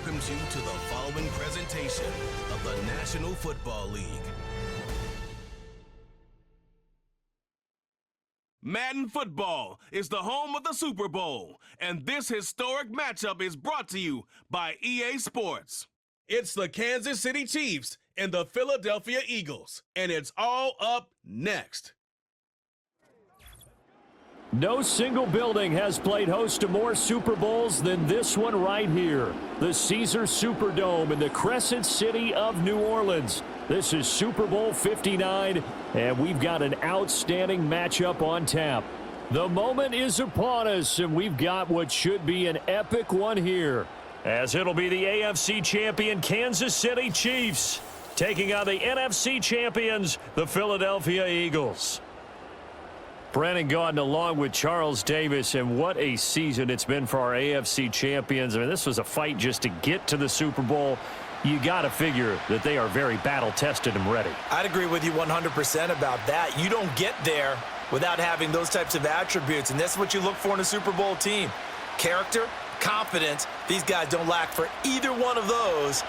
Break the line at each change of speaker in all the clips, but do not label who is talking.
welcomes you to the following presentation of the National Football League. Madden Football is the home of the Super Bowl, and this historic matchup is brought to you by EA Sports. It's the Kansas City Chiefs and the Philadelphia Eagles, and it's all up next.
No single building has played host to more Super Bowls than this one right here. The Caesars Superdome in the Crescent City of New Orleans. This is Super Bowl 59, and we've got an outstanding matchup on tap. The moment is upon us, and we've got what should be an epic one here, as it'll be the AFC champion Kansas City Chiefs taking on the NFC champions, the Philadelphia Eagles. Brandon Gaudin along with Charles Davis, and what a season it's been for our AFC champions. I mean, this was a fight just to get to the Super Bowl. You got to figure that they are very battle-tested and ready.
I'd agree with you 100% about that. You don't get there without having those types of attributes, and that's what you look for in a Super Bowl team. Character, confidence. These guys don't lack for either one of those.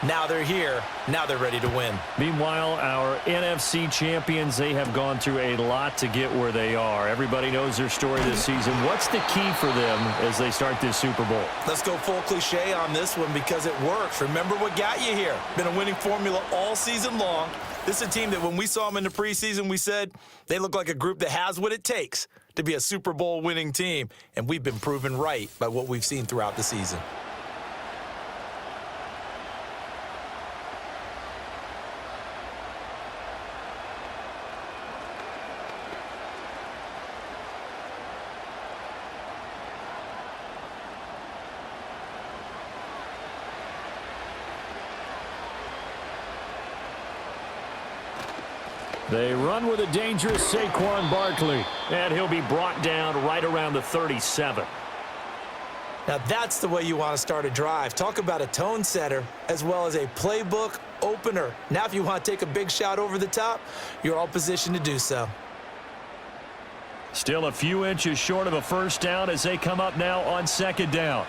Now they're here. Now they're ready to win.
Meanwhile, our NFC champions, they have gone through a lot to get where they are. Everybody knows their story this season. What's the key for them as they start this Super Bowl?
Let's go full cliche on this one because it works. Remember what got you here. Been a winning formula all season long. This is a team that when we saw them in the preseason, we said they look like a group that has what it takes to be a Super Bowl winning team. And we've been proven right by what we've seen throughout the season.
They run with a dangerous Saquon Barkley, and he'll be brought down right around the 37.
Now that's the way you want to start a drive. Talk about a tone setter as well as a playbook opener. Now if you want to take a big shot over the top, you're all positioned to do so.
Still a few inches short of a first down as they come up now on second down.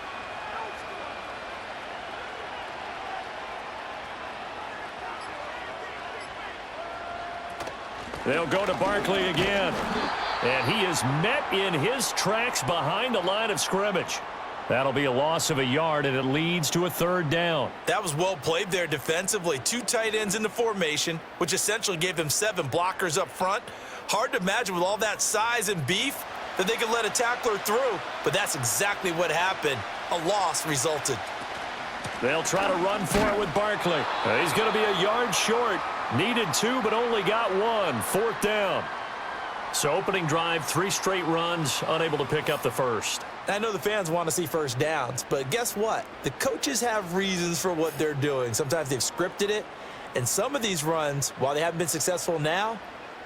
They'll go to Barkley again. And he is met in his tracks behind the line of scrimmage. That'll be a loss of a yard, and it leads to a third down.
That was well played there defensively. Two tight ends in the formation, which essentially gave them 7 blockers up front. Hard to imagine with all that size and beef that they could let a tackler through, but that's exactly what happened. A loss resulted.
They'll try to run for it with Barkley. He's going to be a yard short. Needed 2, but only got 1. Fourth down. So opening drive, 3 straight runs, unable to pick up the first.
I know the fans want to see first downs, but guess what? The coaches have reasons for what they're doing. Sometimes they've scripted it, and some of these runs, while they haven't been successful now,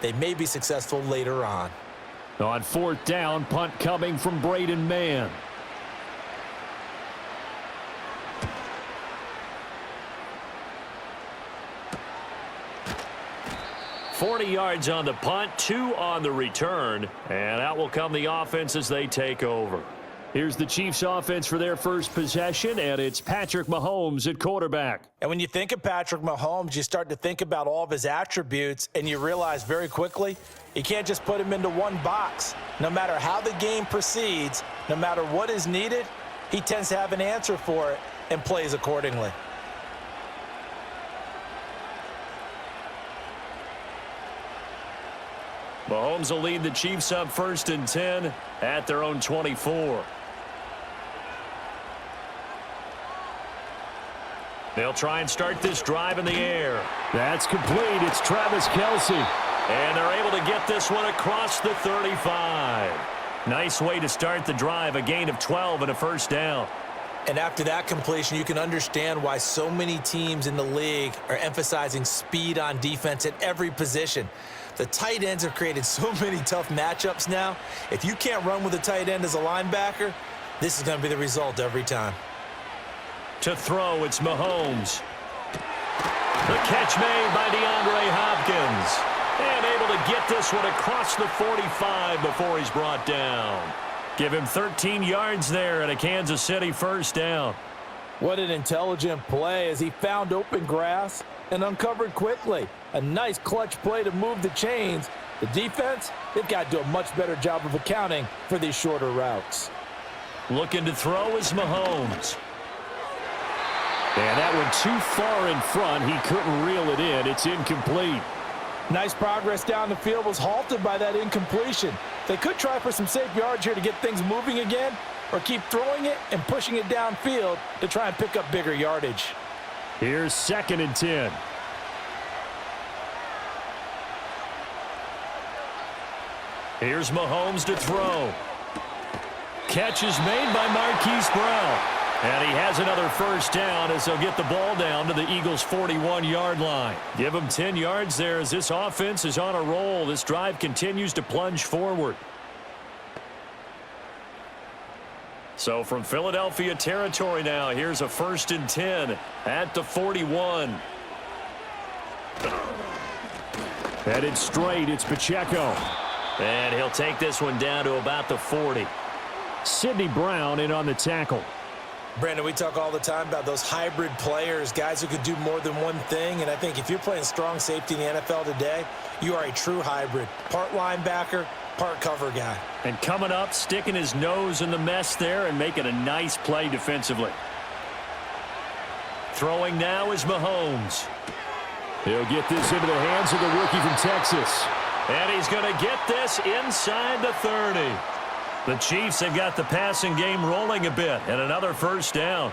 they may be successful later on.
On fourth down, punt coming from Braden Mann. 40 yards on the punt, 2 on the return, and out will come the offense as they take over. Here's the Chiefs offense for their first possession, and it's Patrick Mahomes at quarterback.
And when you think of Patrick Mahomes, you start to think about all of his attributes, and you realize very quickly you can't just put him into one box. No matter how the game proceeds, no matter what is needed, he tends to have an answer for it and plays accordingly.
Mahomes will lead the Chiefs up 1st and 10 at their own 24. They'll try and start this drive in the air. That's complete. It's Travis Kelce. And they're able to get this one across the 35. Nice way to start the drive, a gain of 12 and a first down.
And after that completion, you can understand why so many teams in the league are emphasizing speed on defense at every position. The tight ends have created so many tough matchups now. If you can't run with a tight end as a linebacker, this is going to be the result every time.
To throw, it's Mahomes. The catch made by DeAndre Hopkins. And able to get this one across the 45 before he's brought down. Give him 13 yards there and a Kansas City first down.
What an intelligent play as he found open grass and uncovered quickly. A nice clutch play to move the chains. The defense, they've got to do a much better job of accounting for these shorter routes.
Looking to throw is Mahomes. And that one too far in front. He couldn't reel it in. It's incomplete.
Nice progress down the field was halted by that incompletion. They could try for some safe yards here to get things moving again, or keep throwing it and pushing it downfield to try and pick up bigger yardage.
Here's 2nd and 10. Here's Mahomes to throw. Catch is made by Marquise Brown. And he has another first down as they'll get the ball down to the Eagles' 41-yard line. Give them 10 yards there as this offense is on a roll. This drive continues to plunge forward. So from Philadelphia territory now, here's a 1st and 10 at the 41. Headed straight, it's Pacheco. And he'll take this one down to about the 40. Sidney Brown in on the tackle.
Brandon, we talk all the time about those hybrid players, guys who could do more than one thing, and I think if you're playing strong safety in the NFL today, you are a true hybrid. Part linebacker, part cover guy.
And coming up, sticking his nose in the mess there and making a nice play defensively. Throwing now is Mahomes. He'll get this into the hands of the rookie from Texas. And he's going to get this inside the 30. The Chiefs have got the passing game rolling a bit, and another first down.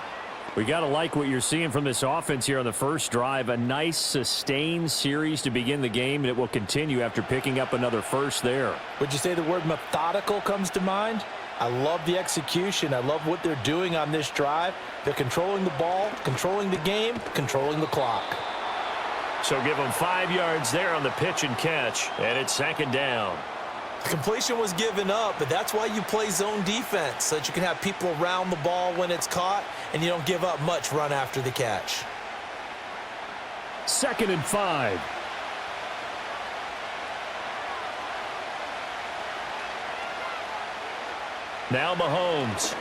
We got to like what you're seeing from this offense here on the first drive. A nice, sustained series to begin the game, and it will continue after picking up another first there.
Would you say the word methodical comes to mind? I love the execution. I love what they're doing on this drive. They're controlling the ball, controlling the game, controlling the clock.
So give them 5 yards there on the pitch and catch, and it's 2nd down.
The completion was given up, but that's why you play zone defense, so that you can have people around the ball when it's caught, and you don't give up much run after the catch.
2nd and 5. Now Mahomes.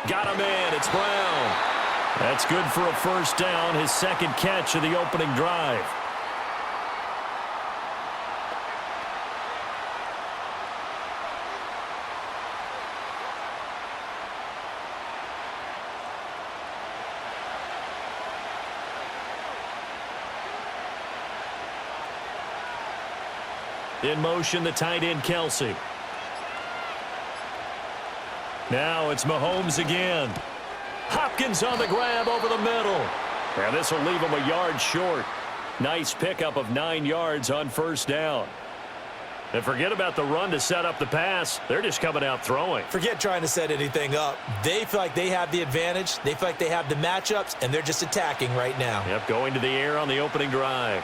Got him in. It's Brown. That's good for a first down, his 2nd catch of the opening drive. In motion, the tight end, Kelsey. Now it's Mahomes again. Hopkins on the grab over the middle. And this will leave him a yard short. Nice pickup of 9 yards on first down. And forget about the run to set up the pass. They're just coming out throwing.
Forget trying to set anything up. They feel like they have the advantage. They feel like they have the matchups, and they're just attacking right now.
Yep, going to the air on the opening drive.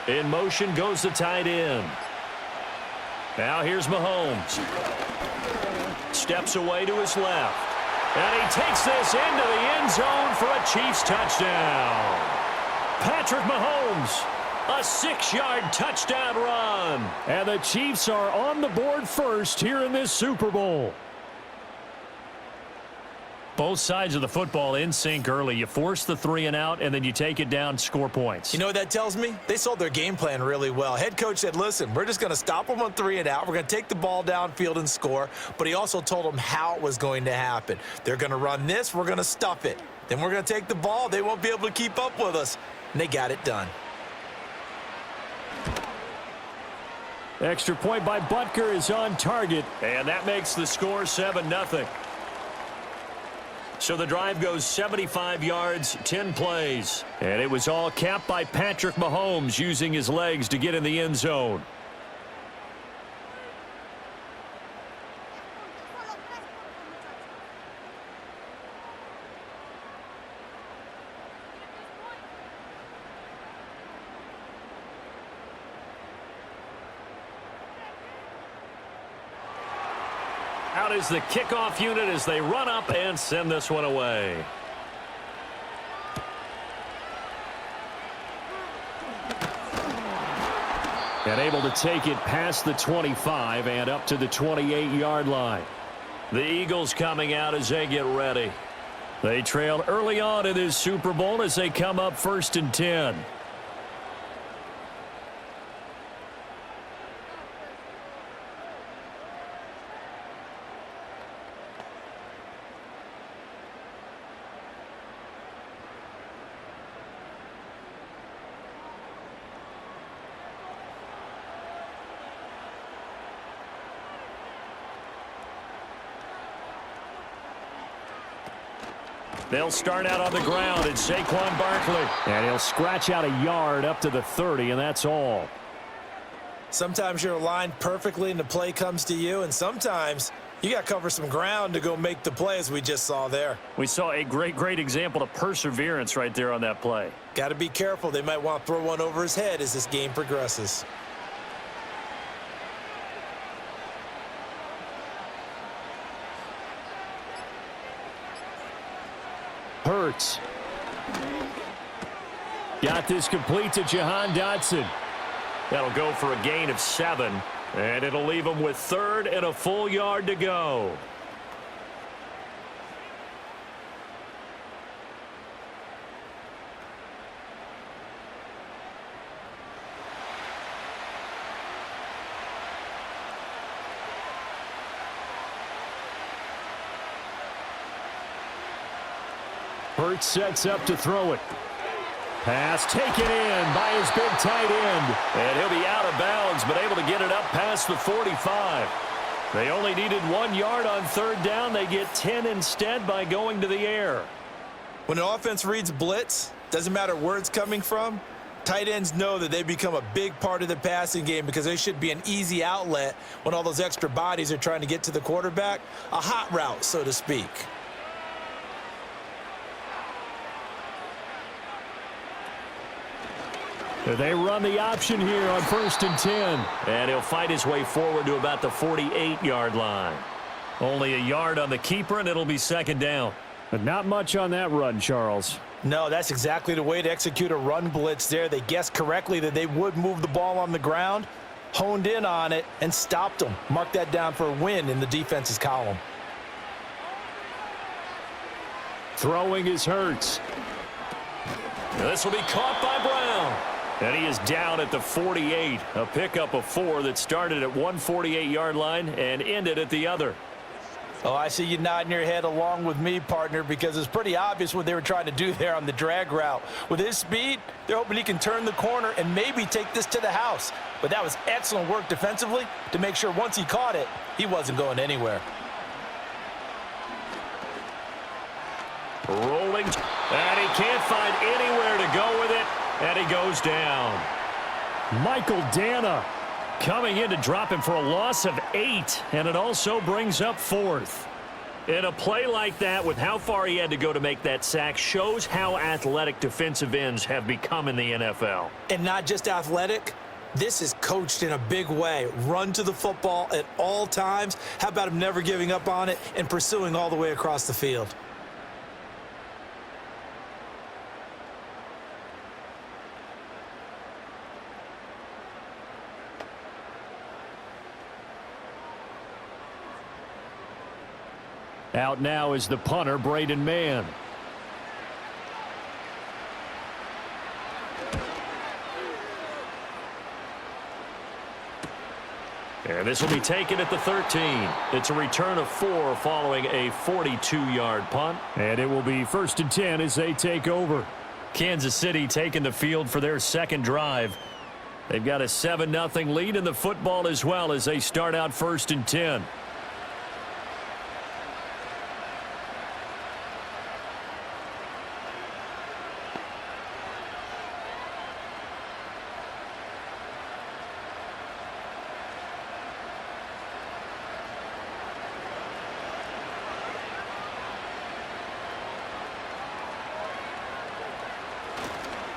In motion goes the tight end. Now here's Mahomes. Steps away to his left. And he takes this into the end zone for a Chiefs touchdown. Patrick Mahomes, a 6-yard touchdown run. And the Chiefs are on the board first here in this Super Bowl. Both sides of the football in sync early. You force the 3 and out, and then you take it down, score points.
You know what that tells me? They sold their game plan really well. Head coach said, listen, we're just going to stop them on 3 and out. We're going to take the ball downfield and score. But he also told them how it was going to happen. They're going to run this. We're going to stuff it. Then we're going to take the ball. They won't be able to keep up with us. And they got it done.
Extra point by Butker is on target. And that makes the score 7-0. So the drive goes 75 yards, 10 plays. And it was all capped by Patrick Mahomes using his legs to get in the end zone. Out is the kickoff unit as they run up and send this one away. And able to take it past the 25 and up to the 28-yard line. The Eagles coming out as they get ready. They trailed early on in this Super Bowl as they come up 1st and 10. They'll start out on the ground. It's Saquon Barkley. And he'll scratch out a yard up to the 30, and that's all.
Sometimes you're aligned perfectly and the play comes to you, and sometimes you got to cover some ground to go make the play, as we just saw there.
We saw a great example of perseverance right there on that play.
Got to be careful. They might want to throw one over his head as this game progresses.
Hurts. Got this complete to Jahan Dotson. That'll go for a gain of 7. And it'll leave him with 3rd and a full yard to go. Hurts sets up to throw it. Pass taken in by his big tight end. And he'll be out of bounds, but able to get it up past the 45. They only needed 1 yard on 3rd down. They get 10 instead by going to the air.
When an offense reads blitz, doesn't matter where it's coming from, tight ends know that they become a big part of the passing game because they should be an easy outlet when all those extra bodies are trying to get to the quarterback. A hot route, so to speak.
They run the option here on 1st and 10. And he'll fight his way forward to about the 48-yard line. Only a yard on the keeper, and it'll be 2nd down. But not much on that run, Charles.
No, that's exactly the way to execute a run blitz there. They guessed correctly that they would move the ball on the ground, honed in on it, and stopped them. Mark that down for a win in the defense's column.
Throwing is Hurts. This will be caught by Brown. And he is down at the 48. A pickup of 4 that started at one 48-yard line and ended at the other.
Oh, I see you nodding your head along with me, partner, because it's pretty obvious what they were trying to do there on the drag route. With his speed, they're hoping he can turn the corner and maybe take this to the house. But that was excellent work defensively to make sure once he caught it, he wasn't going anywhere.
Rolling, and he can't find anywhere to go with it, and he goes down. Michael Dana coming in to drop him for a loss of 8, and it also brings up 4th. In a play like that, with how far he had to go to make that sack, shows how athletic defensive ends have become in the NFL.
And not just athletic. This is coached in a big way. Run to the football at all times. How about him never giving up on it and pursuing all the way across the field?
Out now is the punter, Braden Mann. And this will be taken at the 13. It's a return of 4 following a 42-yard punt. And it will be 1st and 10 as they take over. Kansas City taking the field for their 2nd drive. They've got a 7-0 lead in the football as well as they start out 1st and 10.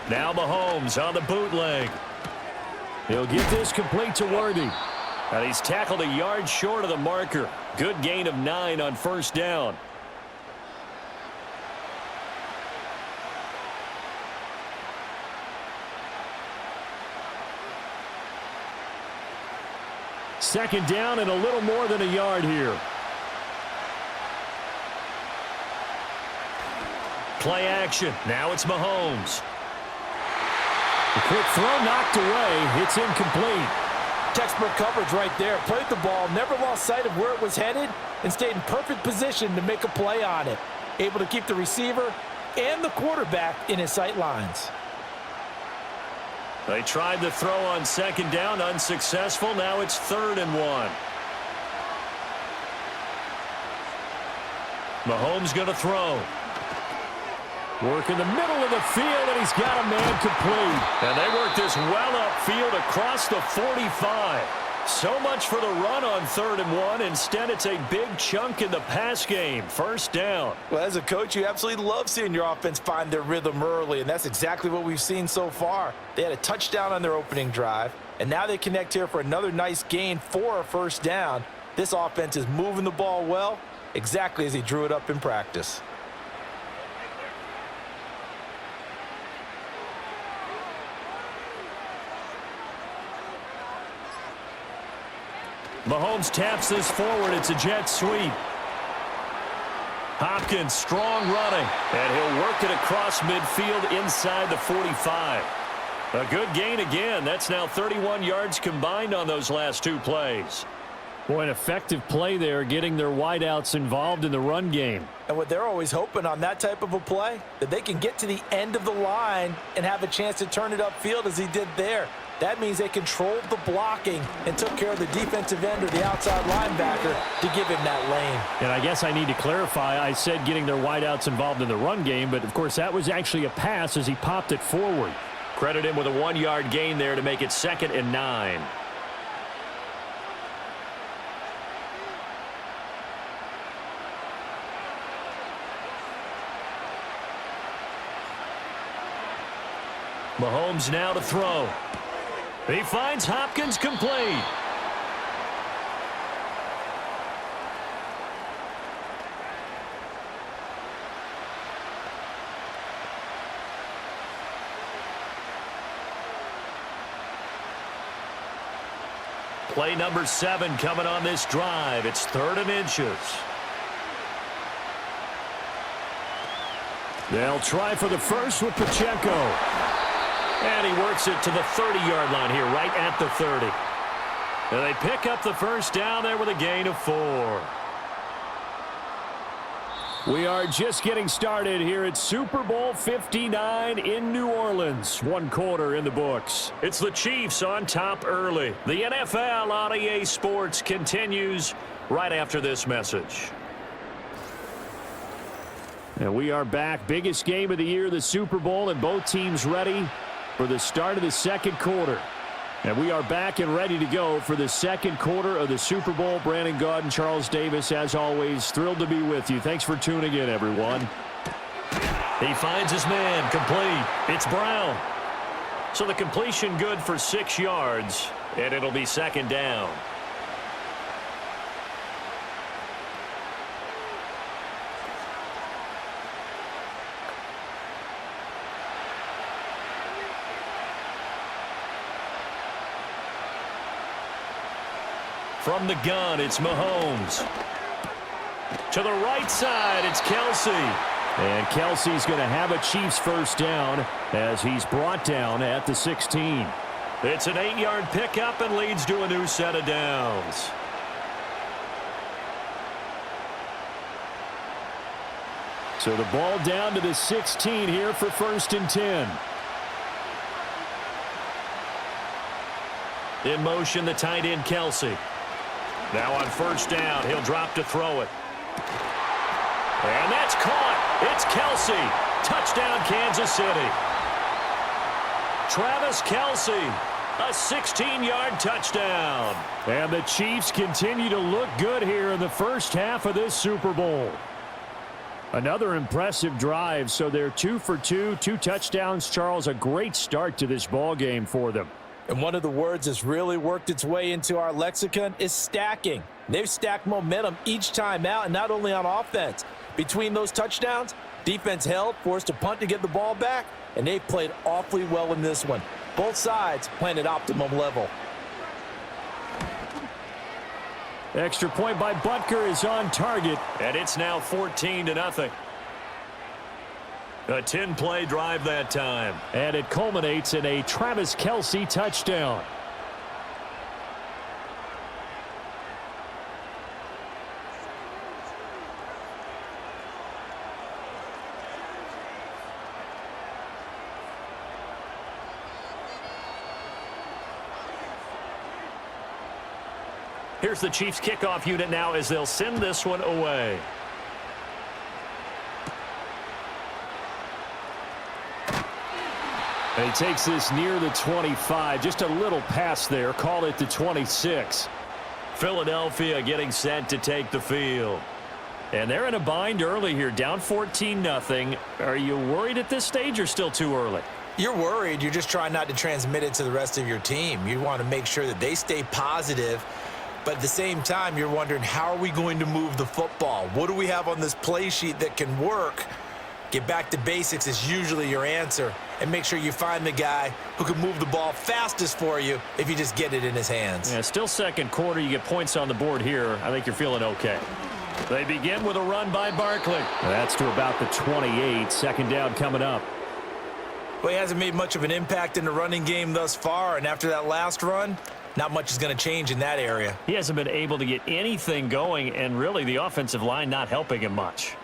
Now Mahomes on the bootleg. He'll get this complete to Worthy. And he's tackled a yard short of the marker. Good gain of 9 on 1st down. Second down and a little more than a yard here. Play action. Now it's Mahomes. The quick throw knocked away. It's incomplete.
Textbook coverage right there. Played the ball, never lost sight of where it was headed, and stayed in perfect position to make a play on it. Able to keep the receiver and the quarterback in his sight lines.
They tried the throw on second down, unsuccessful. Now it's 3rd and 1. Mahomes going to throw. Work in the middle of the field, and he's got a man complete. And they work this well upfield across the 45. So much for the run on 3rd and 1. Instead, it's a big chunk in the pass game. 1st down.
Well, as a coach, you absolutely love seeing your offense find their rhythm early, and that's exactly what we've seen so far. They had a touchdown on their opening drive, and now they connect here for another nice gain for a 1st down. This offense is moving the ball well, exactly as he drew it up in practice.
Mahomes taps this forward. It's a jet sweep. Hopkins, strong running. And he'll work it across midfield inside the 45. A good gain again. That's now 31 yards combined on those last 2 plays. Boy, an effective play there, getting their wideouts involved in the run game.
And what they're always hoping on that type of a play, that they can get to the end of the line and have a chance to turn it upfield as he did there. That means they controlled the blocking and took care of the defensive end or the outside linebacker to give him that lane.
And I guess I need to clarify, I said getting their wideouts involved in the run game, but of course that was actually a pass as he popped it forward. Credit him with a 1-yard gain there to make it 2nd and 9. Mahomes now to throw. He finds Hopkins complete. Play number 7 coming on this drive. It's 3rd and inches. They'll try for the first with Pacheco. And he works it to the 30-yard line here, right at the 30. And they pick up the 1st down there with a gain of 4. We are just getting started here at Super Bowl 59 in New Orleans. 1 quarter in the books. It's the Chiefs on top early. The NFL on EA Sports continues right after this message. And we are back. Biggest game of the year, the Super Bowl, and both teams ready for the start of the 2nd quarter. And we are back and ready to go for the 2nd quarter of the Super Bowl. Brandon Gaud and Charles Davis, as always, thrilled to be with you. Thanks for tuning in, everyone. He finds his man, complete. It's Brown. So the completion good for 6 yards, and it'll be 2nd down. From the gun, it's Mahomes. To the right side, it's Kelsey. And Kelsey's going to have a Chiefs 1st down as he's brought down at the 16. It's an 8-yard pickup and leads to a new set of downs. So the ball down to the 16 here for 1st and 10. In motion, the tight end, Kelsey. Now on 1st down, he'll drop to throw it. And that's caught. It's Kelsey. Touchdown, Kansas City. Travis Kelsey, a 16-yard touchdown. And the Chiefs continue to look good here in the 1st half of this Super Bowl. Another impressive drive, so they're 2 for 2, 2 touchdowns. Charles, a great start to this ball game for them.
And one of the words that's really worked its way into our lexicon is stacking. They've stacked momentum each time out, and not only on offense. Between those touchdowns, defense held, forced to punt to get the ball back, and they've played awfully well in this one. Both sides playing at optimum level.
Extra point by Butker is on target, and it's now 14-0. A 10-play drive that time. And it culminates in a Travis Kelce touchdown. Here's the Chiefs kickoff unit now as they'll send this one away. And he takes this near the 25. Just a little pass there. Call it the 26. Philadelphia getting set to take the field. And they're in a bind early here, down 14-0. Are you worried at this stage or still too early?
You're worried. You're just trying not to transmit it to the rest of your team. You want to make sure that they stay positive. But at the same time, you're wondering, how are we going to move the football? What do we have on this play sheet that can work? Get back to basics is usually your answer. And make sure you find the guy who can move the ball fastest for you if you just get it in his hands.
Yeah, still second quarter. You get points on the board here. I think you're feeling okay. They begin with a run by Barkley. That's to about the 28. Second down coming up.
Well, he hasn't made much of an impact in the running game thus far. And after that last run, not much is going to change in that area.
He hasn't been able to get anything going, and really the offensive line not helping him much.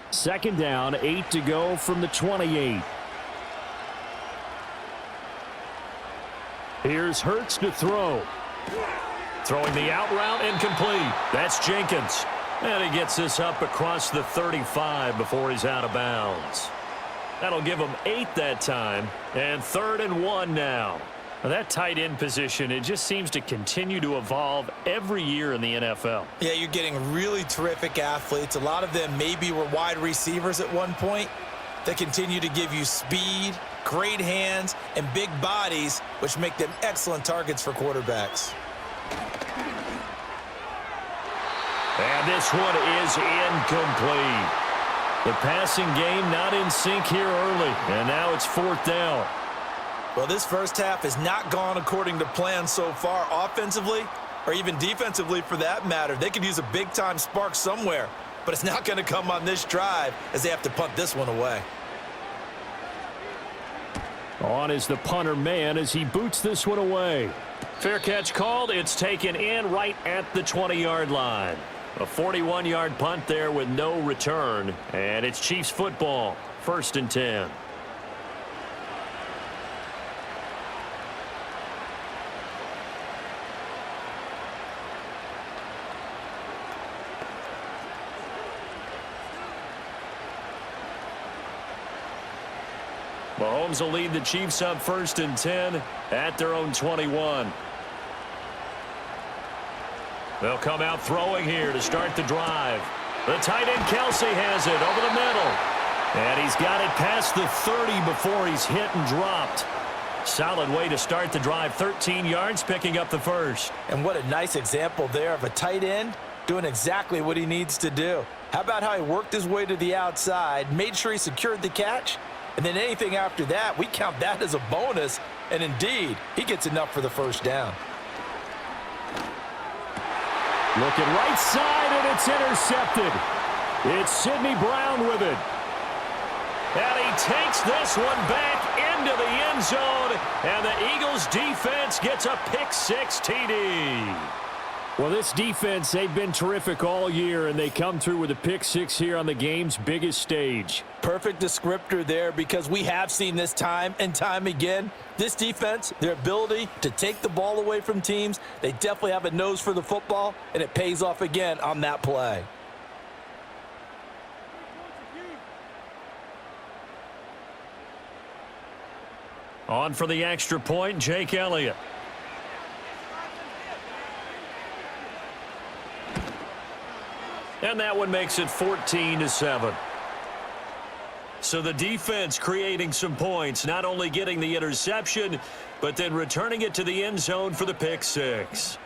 Second down, 8 to go from the 28. Here's Hurts to throw. Throwing the out route incomplete. That's Jenkins. And he gets this up across the 35 before he's out of bounds. That'll give him 8 that time, and 3rd and 1 now. Now that tight end position, it just seems to continue to evolve every year in the NFL.
Yeah, you're getting really terrific athletes. A lot of them maybe were wide receivers at one point that continue to give you speed, great hands, and big bodies, which make them excellent targets for quarterbacks.
And this one is incomplete. The passing game not in sync here early, and now it's 4th down.
Well, this first half has not gone according to plan so far offensively or even defensively for that matter. They could use a big-time spark somewhere, but it's not going to come on this drive as they have to punt this one away.
On is the punter man as he boots this one away. Fair catch called. It's taken in right at the 20-yard line. A 41-yard punt there with no return, and it's Chiefs football, 1st and 10. Mahomes will lead the Chiefs up 1st and 10 at their own 21. They'll come out throwing here to start the drive. The tight end Kelce has it over the middle. And he's got it past the 30 before he's hit and dropped. Solid way to start the drive. 13 yards, picking up the first.
And what a nice example there of a tight end doing exactly what he needs to do. How about how he worked his way to the outside, made sure he secured the catch, and then anything after that, we count that as a bonus. And indeed, he gets enough for the first down.
Looking right side, and it's intercepted. It's Sidney Brown with it. And he takes this one back into the end zone, and the Eagles defense gets a pick-6 TD. Well, this defense, they've been terrific all year, and they come through with a pick-6 here on the game's biggest stage.
Perfect descriptor there, because we have seen this time and time again. This defense, their ability to take the ball away from teams, they definitely have a nose for the football, and it pays off again on that play.
On for the extra point, Jake Elliott. And that one makes it 14-7. So the defense creating some points, not only getting the interception, but then returning it to the end zone for the pick-6.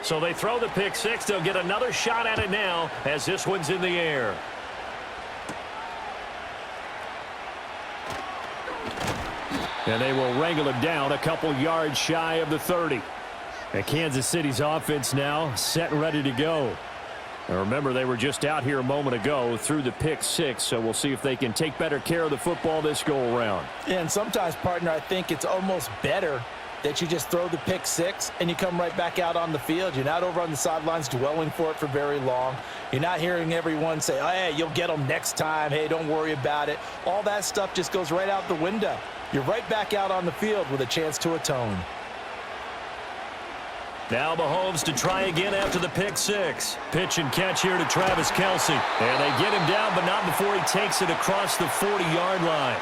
So they throw the pick six. They'll get another shot at it now as this one's in the air. And they will wrangle it down a couple yards shy of the 30. And Kansas City's offense now set and ready to go. And remember, they were just out here a moment ago through the pick six, so we'll see if they can take better care of the football this go-around.
Yeah, and sometimes, partner, I think it's almost better that you just throw the pick six and you come right back out on the field. You're not over on the sidelines dwelling for it for very long. You're not hearing everyone say, oh, hey, you'll get them next time. Hey, don't worry about it. All that stuff just goes right out the window. You're right back out on the field with a chance to atone.
Now Mahomes to try again after the pick six. Pitch and catch here to Travis Kelce. And they get him down, but not before he takes it across the 40-yard line.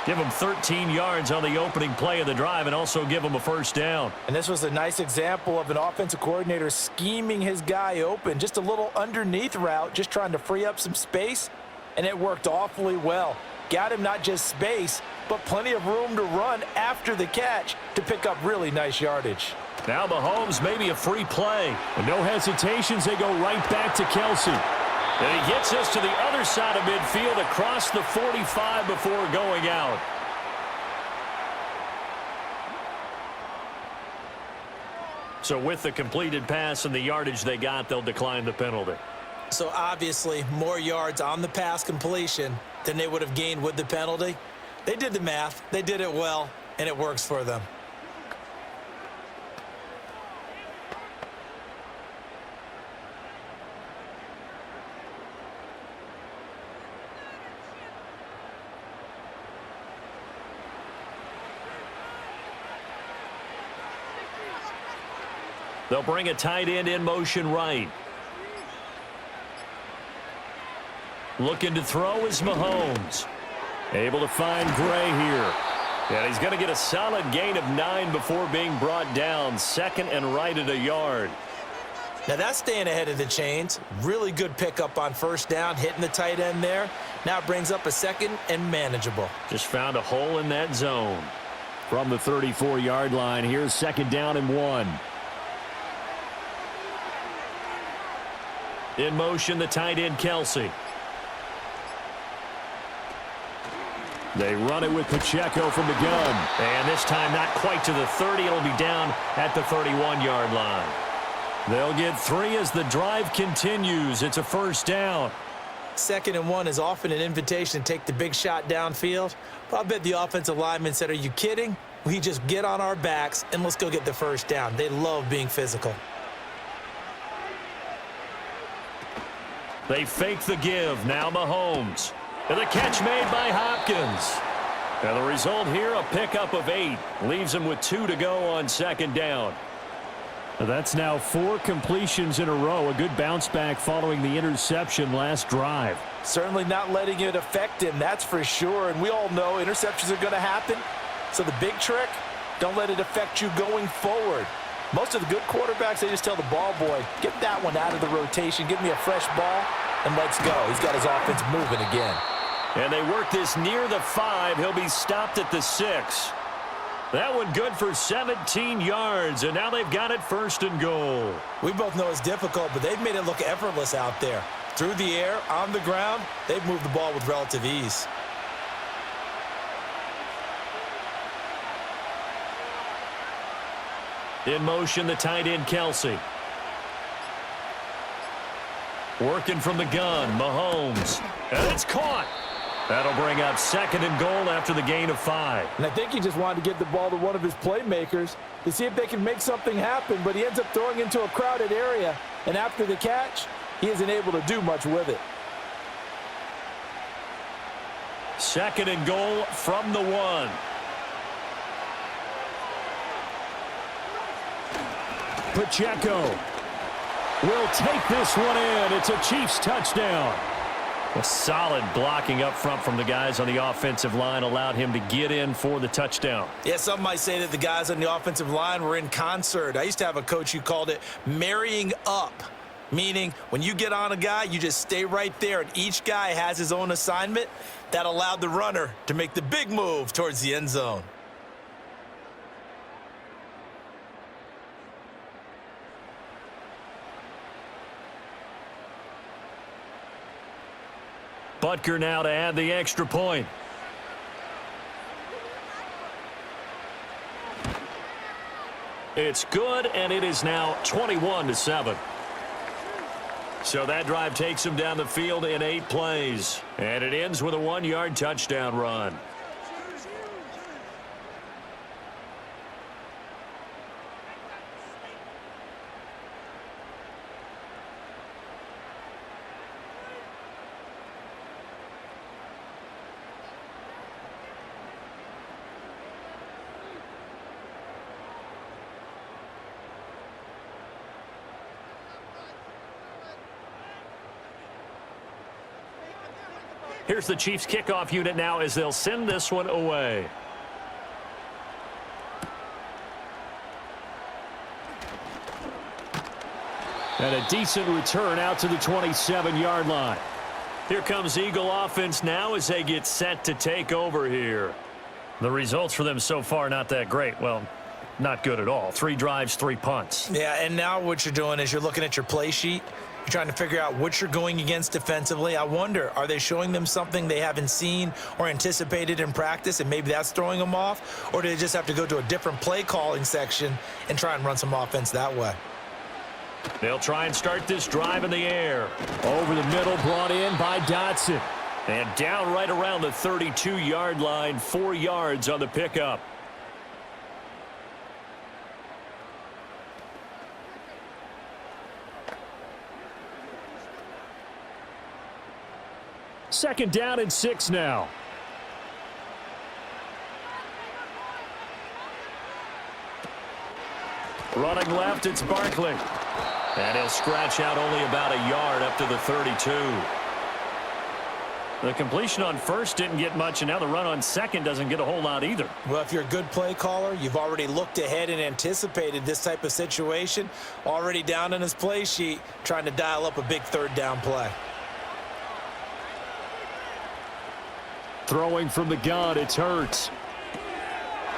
Give him 13 yards on the opening play of the drive and also give him a first down.
And this was a nice example of an offensive coordinator scheming his guy open. Just a little underneath route, just trying to free up some space, and it worked awfully well. Got him not just space, but plenty of room to run after the catch to pick up really nice yardage.
Now Mahomes, maybe a free play. And no hesitations, they go right back to Kelce. And he gets us to the other side of midfield across the 45 before going out. So with the completed pass and the yardage they got, they'll decline the penalty.
So obviously more yards on the pass completion than they would have gained with the penalty. They did the math, they did it well, and it works for them.
They'll bring a tight end in motion right. Looking to throw is Mahomes. Able to find Gray here. And he's going to get a solid gain of 9 before being brought down. Second and right at a yard.
Now that's staying ahead of the chains. Really good pickup on first down, hitting the tight end there. Now it brings up a second and manageable.
Just found a hole in that zone. From the 34-yard line, here's second down and 1. In motion, the tight end, Kelce. They run it with Pacheco from the gun. And this time not quite to the 30. It'll be down at the 31-yard line. They'll get 3 as the drive continues. It's a first down.
Second and 1 is often an invitation to take the big shot downfield. But I bet the offensive lineman said, are you kidding? We just get on our backs and let's go get the first down. They love being physical.
They fake the give. Now Mahomes. And the catch made by Hopkins. And the result here, a pickup of 8. Leaves him with 2 to go on second down. That's now 4 completions in a row. A good bounce back following the interception last drive.
Certainly not letting it affect him, that's for sure. And we all know interceptions are going to happen. So the big trick, don't let it affect you going forward. Most of the good quarterbacks, they just tell the ball boy, get that one out of the rotation, give me a fresh ball, and let's go. He's got his offense moving again.
And they work this near the 5. He'll be stopped at the 6. That one good for 17 yards, and now they've got it first and goal.
We both know it's difficult, but they've made it look effortless out there. Through the air, on the ground, they've moved the ball with relative ease.
In motion, the tight end, Kelce. Working from the gun, Mahomes. And it's caught. That'll bring up second and goal after the gain of 5.
And I think he just wanted to get the ball to one of his playmakers to see if they can make something happen, but he ends up throwing into a crowded area. And after the catch, he isn't able to do much with it.
Second and goal from the 1. Pacheco will take this one in. It's a Chiefs touchdown. A solid blocking up front from the guys on the offensive line allowed him to get in for the touchdown.
Yeah, some might say that the guys on the offensive line were in concert. I used to have a coach who called it marrying up, meaning when you get on a guy, you just stay right there, and each guy has his own assignment. That allowed the runner to make the big move towards the end zone.
Butker now to add the extra point. It's good, and it is now 21-7. So that drive takes him down the field in 8 plays. And it ends with a 1-yard touchdown run. Here's the Chiefs kickoff unit now as they'll send this one away. And a decent return out to the 27-yard line. Here comes Eagle offense now as they get set to take over here. The results for them so far not that great. Well, not good at all. 3 drives, 3 punts.
Yeah, and now what you're doing is you're looking at your play sheet. You're trying to figure out what you're going against defensively. I wonder, are they showing them something they haven't seen or anticipated in practice, and maybe that's throwing them off? Or do they just have to go to a different play calling section and try and run some offense that way?
They'll try and start this drive in the air. Over the middle, brought in by Dotson. And down right around the 32-yard line, 4 yards on the pickup. Second down and 6 now. Running left, it's Barkley. And he'll scratch out only about a yard up to the 32. The completion on first didn't get much, and now the run on second doesn't get a whole lot either.
Well, if you're a good play caller, you've already looked ahead and anticipated this type of situation. Already down in his play sheet, trying to dial up a big third down play.
Throwing from the gun, it's Hurts.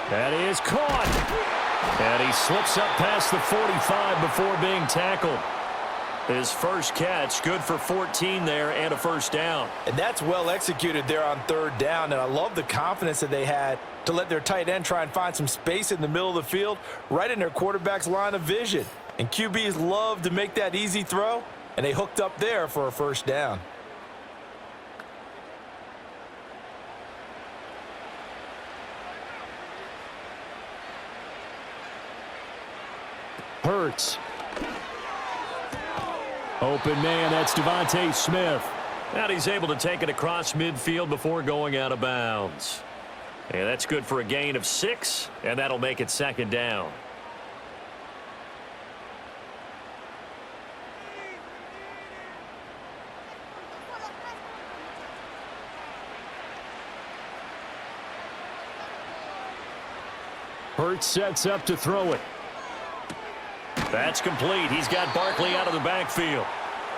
That is caught. And he slips up past the 45 before being tackled. His first catch, good for 14 there and a first down.
And that's well executed there on third down. And I love the confidence that they had to let their tight end try and find some space in the middle of the field, right in their quarterback's line of vision. And QBs love to make that easy throw, and they hooked up there for a first down.
Hurts. Open man, that's Devontae Smith. And he's able to take it across midfield before going out of bounds. And that's good for a gain of 6, and that'll make it second down. Hurts sets up to throw it. That's complete. He's got Barkley out of the backfield.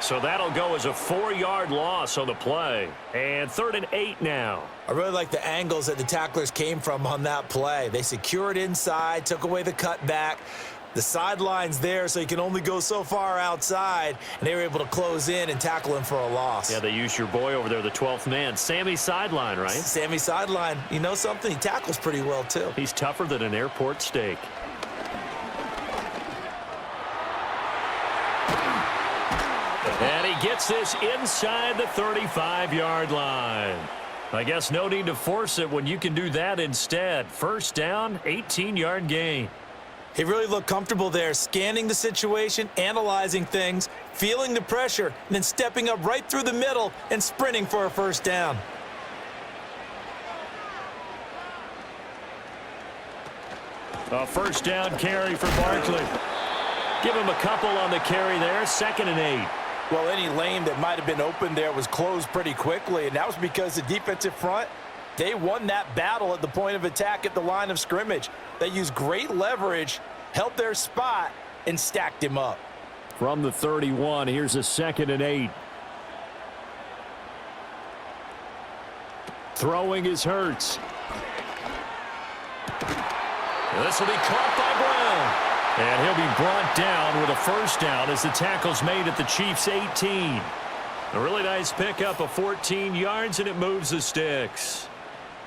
So that'll go as a 4-yard loss on the play. And 3rd and 8 now.
I really like the angles that the tacklers came from on that play. They secured inside, took away the cutback. The sideline's there, so you can only go so far outside, and they were able to close in and tackle him for a loss.
Yeah, they used your boy over there, the 12th man. Sammy Sideline, right?
Sammy Sideline. You know something? He tackles pretty well, too.
He's tougher than an airport steak. And he gets this inside the 35-yard line. I guess no need to force it when you can do that instead. First down, 18-yard gain.
He really looked comfortable there, scanning the situation, analyzing things, feeling the pressure, and then stepping up right through the middle and sprinting for a first down.
A first down carry for Barkley. Give him a couple on the carry there, 2nd and 8.
Well, any lane that might have been open there was closed pretty quickly, and that was because the defensive front, they won that battle at the point of attack at the line of scrimmage. They used great leverage, held their spot, and stacked him up.
From the 31, here's a 2nd and 8. Throwing is Hurts. This will be caught by Brown. And he'll be brought down with a first down as the tackle's made at the Chiefs' 18. A really nice pickup of 14 yards, and it moves the sticks.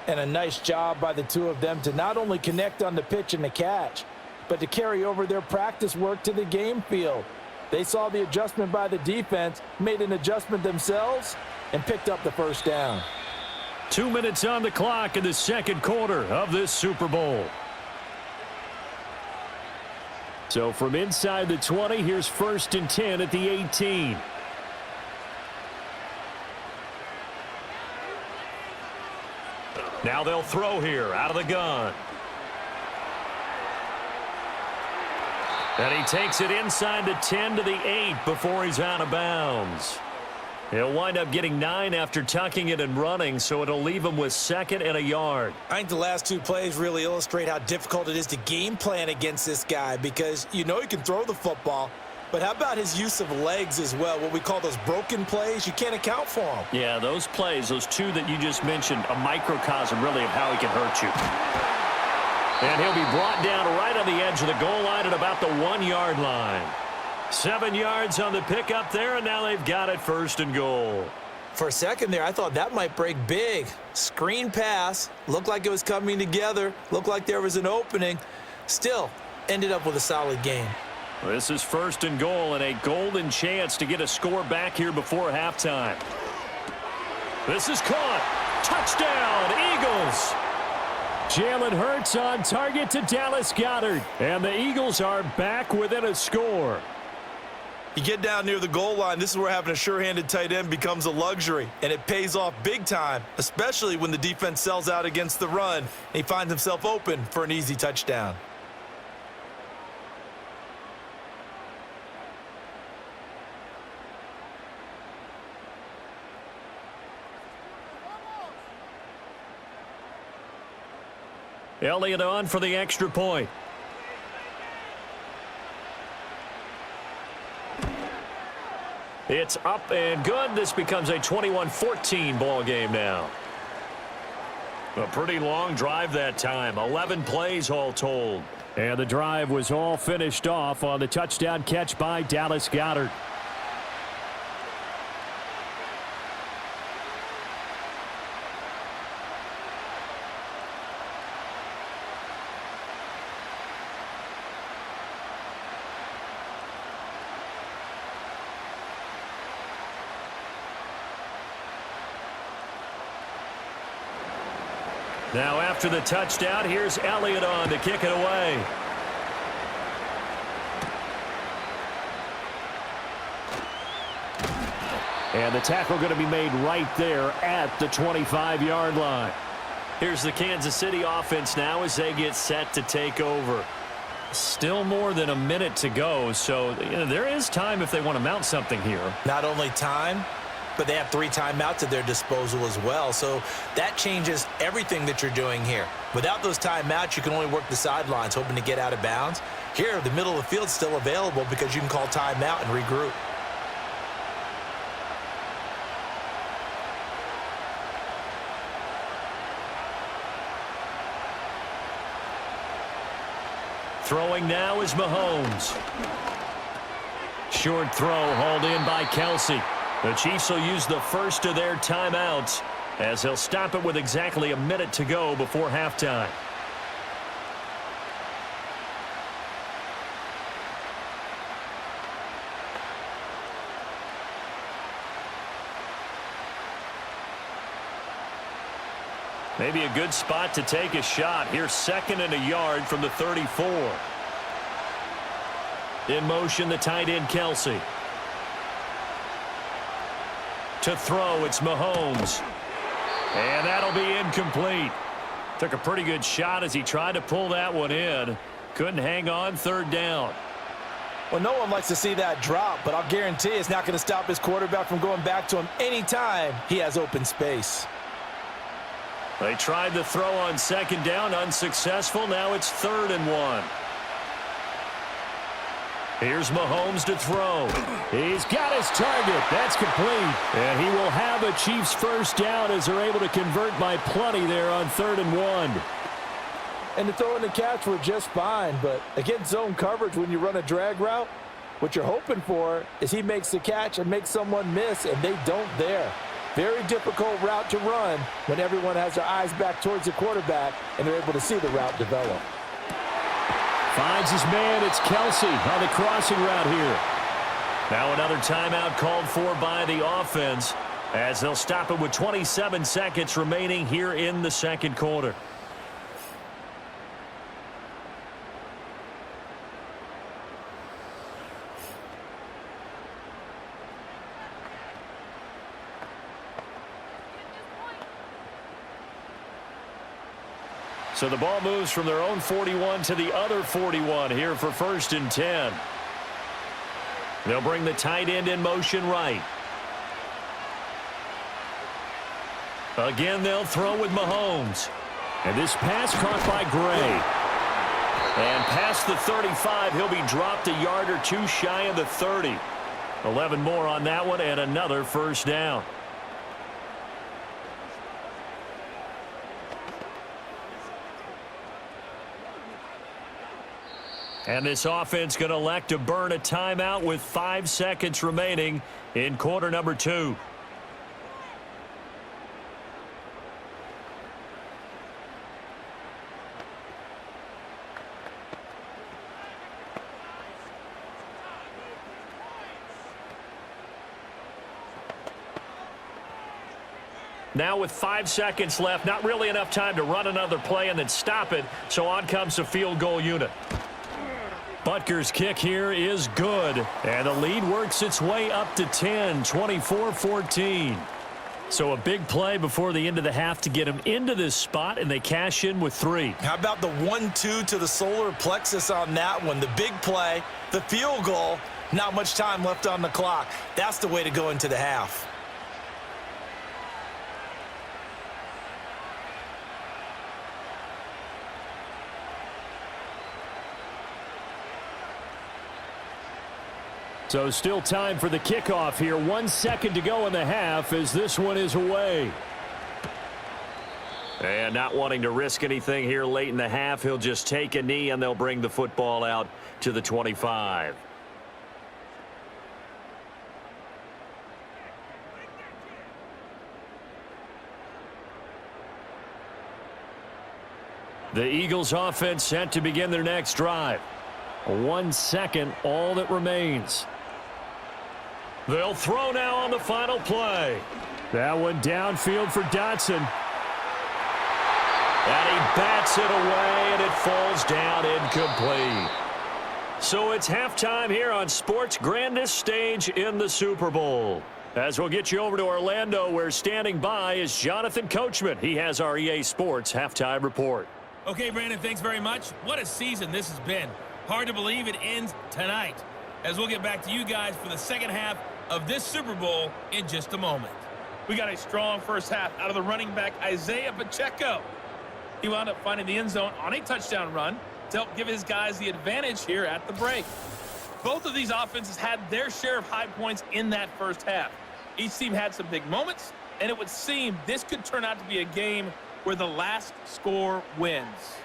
And a nice job by the two of them to not only connect on the pitch and the catch, but to carry over their practice work to the game field. They saw the adjustment by the defense, made an adjustment themselves, and picked up the first down.
2 minutes on the clock in the second quarter of this Super Bowl. So from inside the 20, here's 1st and 10 at the 18. Now they'll throw here out of the gun. And he takes it inside the 10 to the 8 before he's out of bounds. He'll wind up getting 9 after tucking it and running, so it'll leave him with 2nd and a yard.
I think the last 2 plays really illustrate how difficult it is to game plan against this guy because you know he can throw the football, but how about his use of legs as well, what we call those broken plays? You can't account for them.
Yeah, those plays, those 2 that you just mentioned, a microcosm really of how he can hurt you. And he'll be brought down right on the edge of the goal line at about the 1-yard line. 7 yards on the pickup there, and now they've got it 1st and goal.
For a second there, I thought that might break big. Screen pass, looked like it was coming together, looked like there was an opening. Still, ended up with a solid game.
This is 1st and goal and a golden chance to get a score back here before halftime. This is caught. Touchdown, Eagles. Jalen Hurts on target to Dallas Goedert. And the Eagles are back within a score.
You get down near the goal line, this is where having a sure-handed tight end becomes a luxury, and it pays off big time, especially when the defense sells out against the run, and he finds himself open for an easy touchdown.
Elliott on for the extra point. It's up and good. This becomes a 21-14 ball game now. A pretty long drive that time. 11 plays all told. And the drive was all finished off on the touchdown catch by Dallas Goedert. Now after the touchdown, here's Elliott on to kick it away. And the tackle going to be made right there at the 25-yard line. Here's the Kansas City offense now as they get set to take over. Still more than a minute to go, so there is time if they want to mount something here.
Not only time, but they have 3 timeouts at their disposal as well. So that changes everything that you're doing here. Without those timeouts, you can only work the sidelines, hoping to get out of bounds. Here, the middle of the field's still available because you can call timeout and regroup.
Throwing now is Mahomes. Short throw hauled in by Kelsey. The Chiefs will use the first of their timeouts as they'll stop it with exactly a minute to go before halftime. Maybe a good spot to take a shot. Here's 2nd and a yard from the 34. In motion, the tight end Kelsey. To throw, it's Mahomes. And that'll be incomplete. Took a pretty good shot as he tried to pull that one in. Couldn't hang on, 3rd down.
Well, no one likes to see that drop, but I'll guarantee it's not going to stop his quarterback from going back to him anytime he has open space.
They tried the throw on 2nd down, unsuccessful. Now it's 3rd and 1. Here's Mahomes to throw. He's got his target. That's complete. And he will have a Chiefs first down as they're able to convert by plenty there on 3rd and 1.
And the throw and the catch were just fine, but against zone coverage when you run a drag route, What you're hoping for is he makes the catch and makes someone miss, and they don't there. Very difficult route to run when everyone has their eyes back towards the quarterback and they're able to see the route develop.
Finds his man. It's Kelsey on the crossing route here. Now another timeout called for by the offense as they'll stop it with 27 seconds remaining here in the second quarter. So the ball moves from their own 41 to the other 41 here for 1st and 10. They'll bring the tight end in motion right. Again, they'll throw with Mahomes. And this pass caught by Gray. And past the 35, he'll be dropped a yard or two shy of the 30. 11 more on that one and another first down. And this offense going to elect to burn a timeout with 5 seconds remaining in quarter number 2. Now with 5 seconds left, not really enough time to run another play and then stop it, so on comes the field goal unit. Butker's kick here is good, and the lead works its way up to 10, 24-14. So a big play before the end of the half to get them into this spot, and they cash in with 3.
How about the 1-2 to the solar plexus on that one? The big play, the field goal, not much time left on the clock. That's the way to go into the half.
So still time for the kickoff here. 1 second to go in the half as this one is away. And not wanting to risk anything here late in the half, he'll just take a knee and they'll bring the football out to the 25. The Eagles offense set to begin their next drive. 1 second, all that remains. They'll throw now on the final play. That one downfield for Dotson. And he bats it away, and it falls down incomplete. So it's halftime here on sports' grandest stage in the Super Bowl. As we'll get you over to Orlando, where standing by is Jonathan Coachman. He has our EA Sports halftime report.
Okay, Brandon, thanks very much. What a season this has been. Hard to believe it ends tonight, as we'll get back to you guys for the second half of this Super Bowl in just a moment. We got a strong first half out of the running back Isaiah Pacheco. He wound up finding the end zone on a touchdown run to help give his guys the advantage here at the break. Both of these offenses had their share of high points in that first half. Each team had some big moments, and it would seem this could turn out to be a game where the last score wins.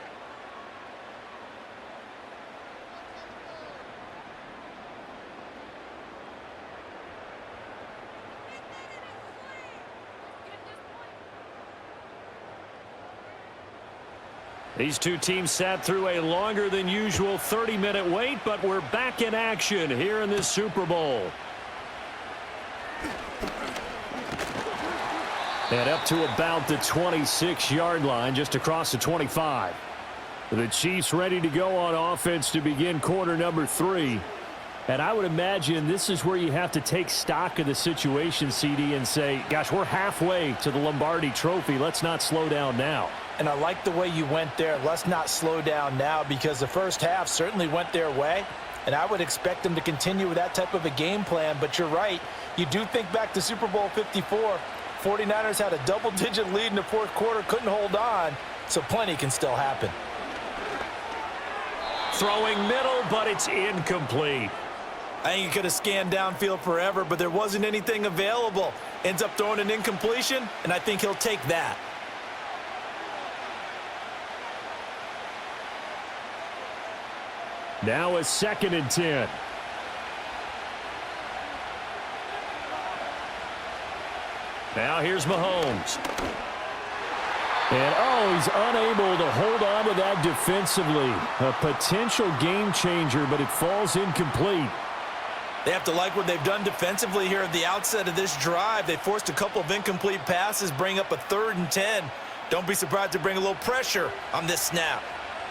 These two teams sat through a longer than usual 30-minute wait, but we're back in action here in this Super Bowl. And up to about the 26-yard line, just across the 25. The Chiefs ready to go on offense to begin quarter number 3. And I would imagine this is where you have to take stock of the situation, CD, and say, gosh, we're halfway to the Lombardi Trophy. Let's not slow down now.
And I like the way you went there. Let's not slow down now, because the first half certainly went their way. And I would expect them to continue with that type of a game plan. But you're right. You do think back to Super Bowl 54. 49ers had a double-digit lead in the fourth quarter, couldn't hold on. So plenty can still happen.
Throwing middle, but it's incomplete.
I think he could have scanned downfield forever, but there wasn't anything available. Ends up throwing an incompletion, and I think he'll take that.
Now a 2nd and 10. Now here's Mahomes. And, oh, he's unable to hold on to that defensively. A potential game changer, but it falls incomplete.
They have to like what they've done defensively here at the outset of this drive. They forced a couple of incomplete passes, bring up a 3rd and 10. Don't be surprised to bring a little pressure on this snap.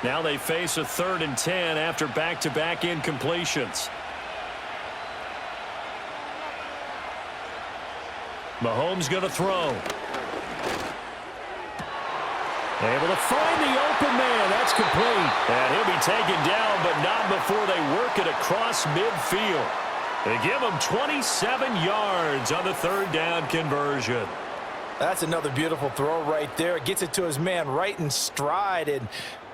Now they face a 3rd and 10 after back-to-back incompletions. Mahomes going to throw. Able to find the open man. That's complete. And he'll be taken down, but not before they work it across midfield. They give him 27 yards on the 3rd down conversion.
That's another beautiful throw right there. Gets it to his man right in stride. And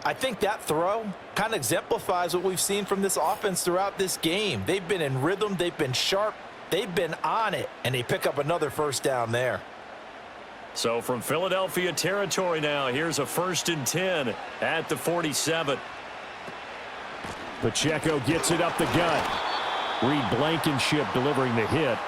I think that throw kind of exemplifies what we've seen from this offense throughout this game. They've been in rhythm. They've been sharp. They've been on it. And they pick up another 1st down there.
So from Philadelphia territory now, here's a 1st and 10 at the 47. Pacheco gets it up the gut. Reed Blankenship delivering the hit.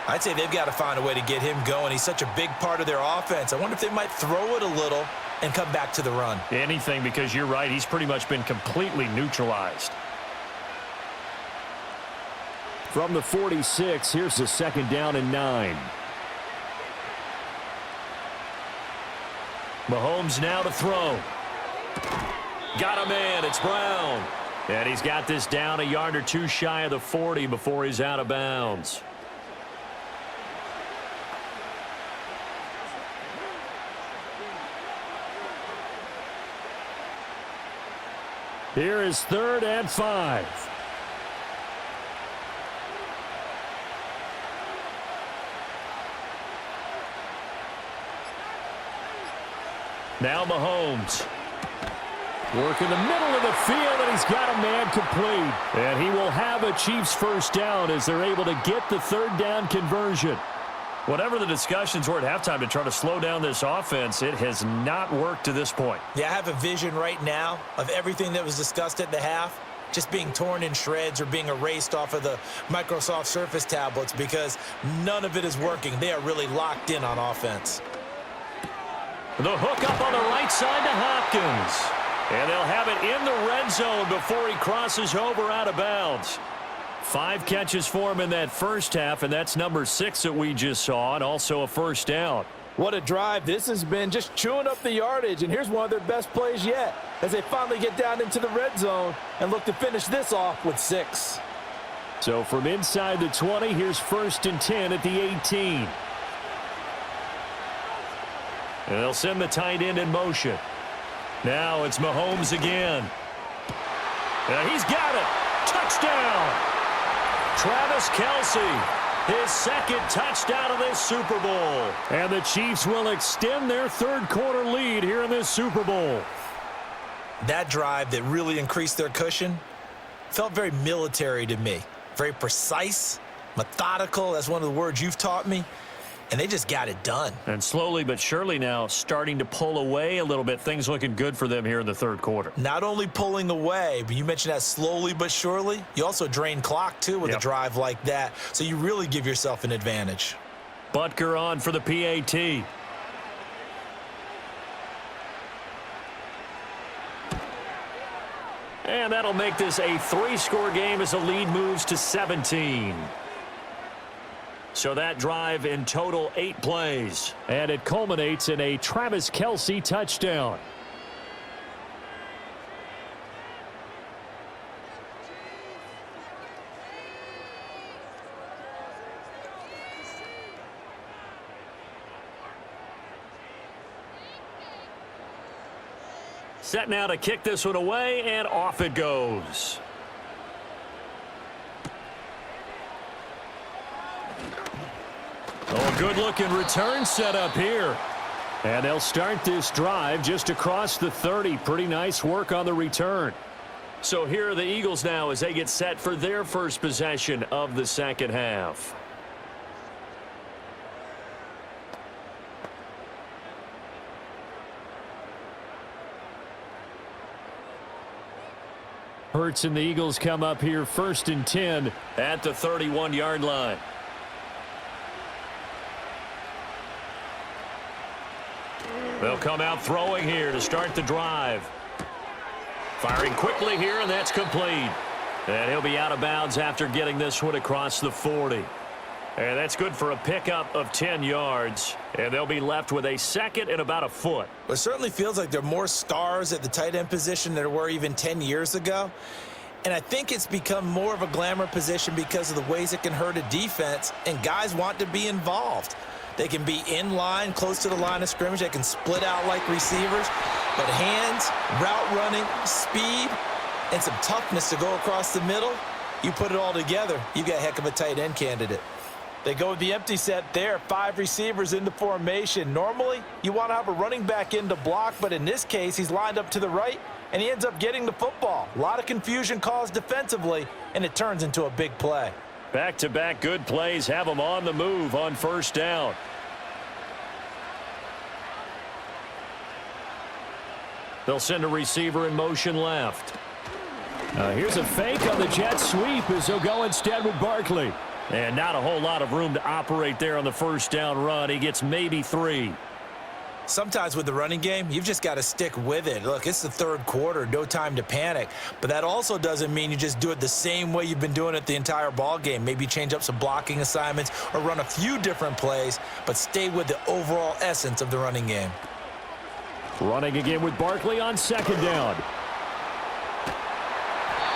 I'd say they've got to find a way to get him going. He's such a big part of their offense. I wonder if they might throw it a little and come back to the run.
Anything, because you're right, he's pretty much been completely neutralized. From the 46, here's the 2nd down and 9. Mahomes now to throw. Got a man. It's Brown. And he's got this down a yard or 2 shy of the 40 before he's out of bounds. Here is 3rd and 5. Now Mahomes. Work in the middle of the field, and he's got a man complete. And he will have a Chiefs 1st down as they're able to get the 3rd down conversion. Whatever the discussions were at halftime to try to slow down this offense, it has not worked to this point.
Yeah, I have a vision right now of everything that was discussed at the half just being torn in shreds or being erased off of the Microsoft Surface tablets because none of it is working. They are really locked in on offense.
The hook up on the right side to Hopkins. And they'll have it in the red zone before he crosses over out of bounds. 5 catches for him in that 1st half, and that's number 6 that we just saw, and also a 1st down.
What a drive this has been, just chewing up the yardage, and here's one of their best plays yet as they finally get down into the red zone and look to finish this off with 6.
So from inside the 20, here's 1st and 10 at the 18. And they'll send the tight end in motion. Now it's Mahomes again. And he's got it. Touchdown. Travis Kelce, his 2nd touchdown of this Super Bowl. And the Chiefs will extend their 3rd quarter lead here in this Super Bowl.
That drive that really increased their cushion felt very military to me. Very precise, methodical. That's one of the words you've taught me. And they just got it done.
And slowly but surely now starting to pull away a little bit. Things looking good for them here in the 3rd quarter.
Not only pulling away, but you mentioned that slowly but surely. You also drain clock, too, with a drive like that. So you really give yourself an advantage.
Butker on for the PAT. And that'll make this a 3-score game as the lead moves to 17. So that drive in total 8 plays. And it culminates in a Travis Kelce touchdown. Set now to kick this one away, and off it goes. Oh, good-looking return set up here. And they'll start this drive just across the 30. Pretty nice work on the return. So here are the Eagles now as they get set for their first possession of the 2nd half. Hurts and the Eagles come up here 1st and 10 at the 31-yard line. They'll come out throwing here to start the drive. Firing quickly here, and that's complete. And he'll be out of bounds after getting this one across the 40. And that's good for a pickup of 10 yards. And they'll be left with a second and about a foot.
It certainly feels like there are more stars at the tight end position than there were even 10 years ago. And I think it's become more of a glamour position because of the ways it can hurt a defense, and guys want to be involved. They can be in line, close to the line of scrimmage. They can split out like receivers. But hands, route running, speed, and some toughness to go across the middle, you put it all together, you got a heck of a tight end candidate. They go with the empty set there, 5 receivers in the formation. Normally, you want to have a running back in to block, but in this case, he's lined up to the right, and he ends up getting the football. A lot of confusion caused defensively, and it turns into a big play.
Back-to-back good plays have them on the move on first down. They'll send a receiver in motion left. Here's a fake on the jet sweep as they'll go instead with Barkley. And not a whole lot of room to operate there on the first down run. He gets maybe 3.
Sometimes with the running game, you've just got to stick with it. Look, it's the third quarter, no time to panic. But that also doesn't mean you just do it the same way you've been doing it the entire ball game. Maybe change up some blocking assignments or run a few different plays, but stay with the overall essence of the running game.
Running again with Barkley on second down.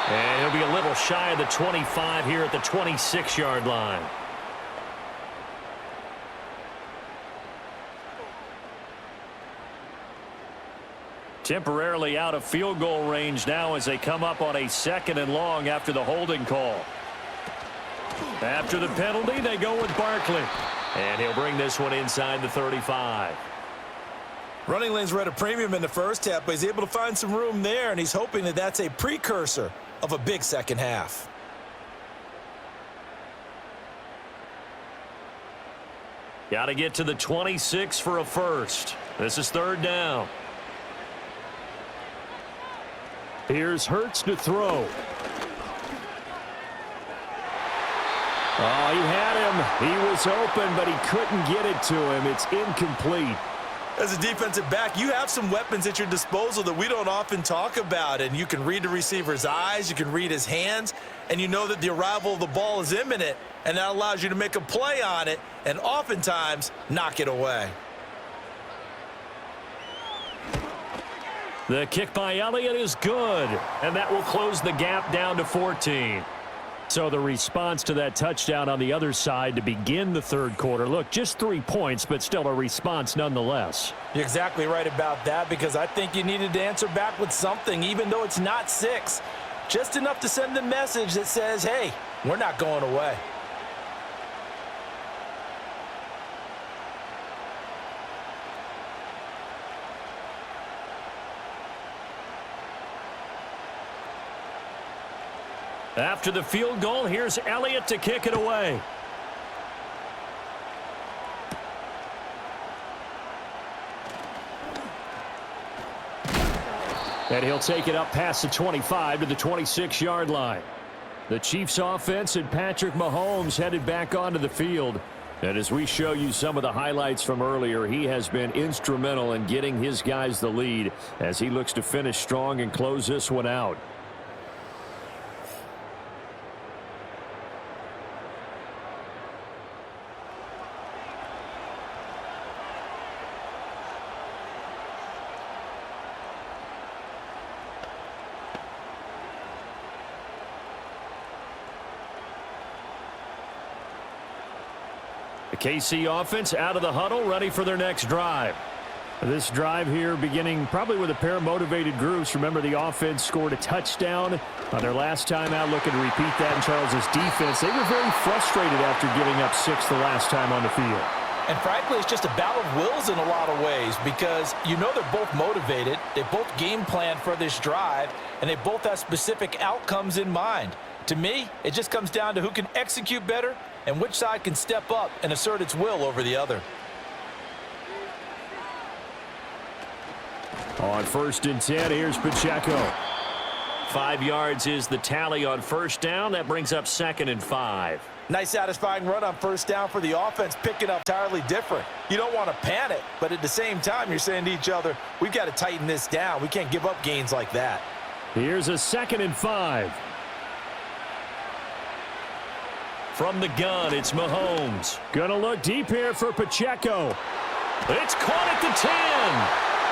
And he'll be a little shy of the 25 here at the 26-yard line. Temporarily out of field goal range now as they come up on a second and long after the holding call. After the penalty, they go with Barkley. And he'll bring this one inside the 35.
Running lanes were at a premium in the first half, but he's able to find some room there, and he's hoping that that's a precursor of a big second half.
Got to get to the 26 for a first. This is third down. Here's Hurts to throw. Oh, he had him. He was open, but he couldn't get it to him. It's incomplete.
As a defensive back, you have some weapons at your disposal that we don't often talk about, and you can read the receiver's eyes, you can read his hands, and you know that the arrival of the ball is imminent, and that allows you to make a play on it and oftentimes knock it away.
The kick by Elliott is good, and that will close the gap down to 14. So the response to that touchdown on the other side to begin the third quarter. Look, just 3 points, but still a response nonetheless.
You're exactly right about that, because I think you needed to answer back with something, even though it's not 6. Just enough to send the message that says, hey, we're not going away.
After the field goal, here's Elliott to kick it away. And he'll take it up past the 25 to the 26-yard line. The Chiefs offense and Patrick Mahomes headed back onto the field. And as we show you some of the highlights from earlier, he has been instrumental in getting his guys the lead as he looks to finish strong and close this one out. The KC offense out of the huddle, ready for their next drive. This drive here beginning probably with a pair of motivated groups. Remember, the offense scored a touchdown on their last time out, looking to repeat that in Charles's defense. They were very frustrated after giving up 6 the last time on the field.
And frankly, it's just a battle of wills in a lot of ways, because you know they're both motivated, they both game plan for this drive, and they both have specific outcomes in mind. To me, it just comes down to who can execute better and which side can step up and assert its will over the other.
On 1st and 10, here's Pacheco. 5 yards is the tally on first down. That brings up 2nd and 5.
Nice satisfying run on first down for the offense, picking up entirely different. You don't want to panic, but at the same time, you're saying to each other, we've got to tighten this down. We can't give up gains like that.
Here's a 2nd and 5. From the gun, it's Mahomes. Gonna look deep here for Pacheco. It's caught at the 10.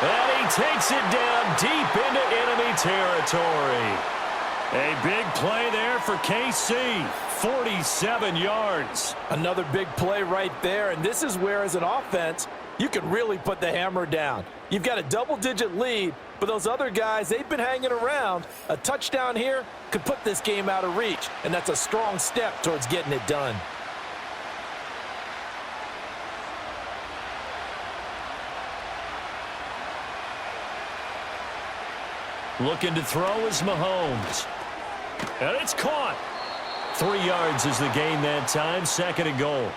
And he takes it down deep into enemy territory. A big play there for KC. 47 yards.
Another big play right there, and this is where, as an offense, you can really put the hammer down. You've got a double-digit lead, but those other guys, they've been hanging around. A touchdown here could put this game out of reach, and that's a strong step towards getting it done.
Looking to throw is Mahomes. And it's caught. 3 yards is the gain that time. 2nd and goal.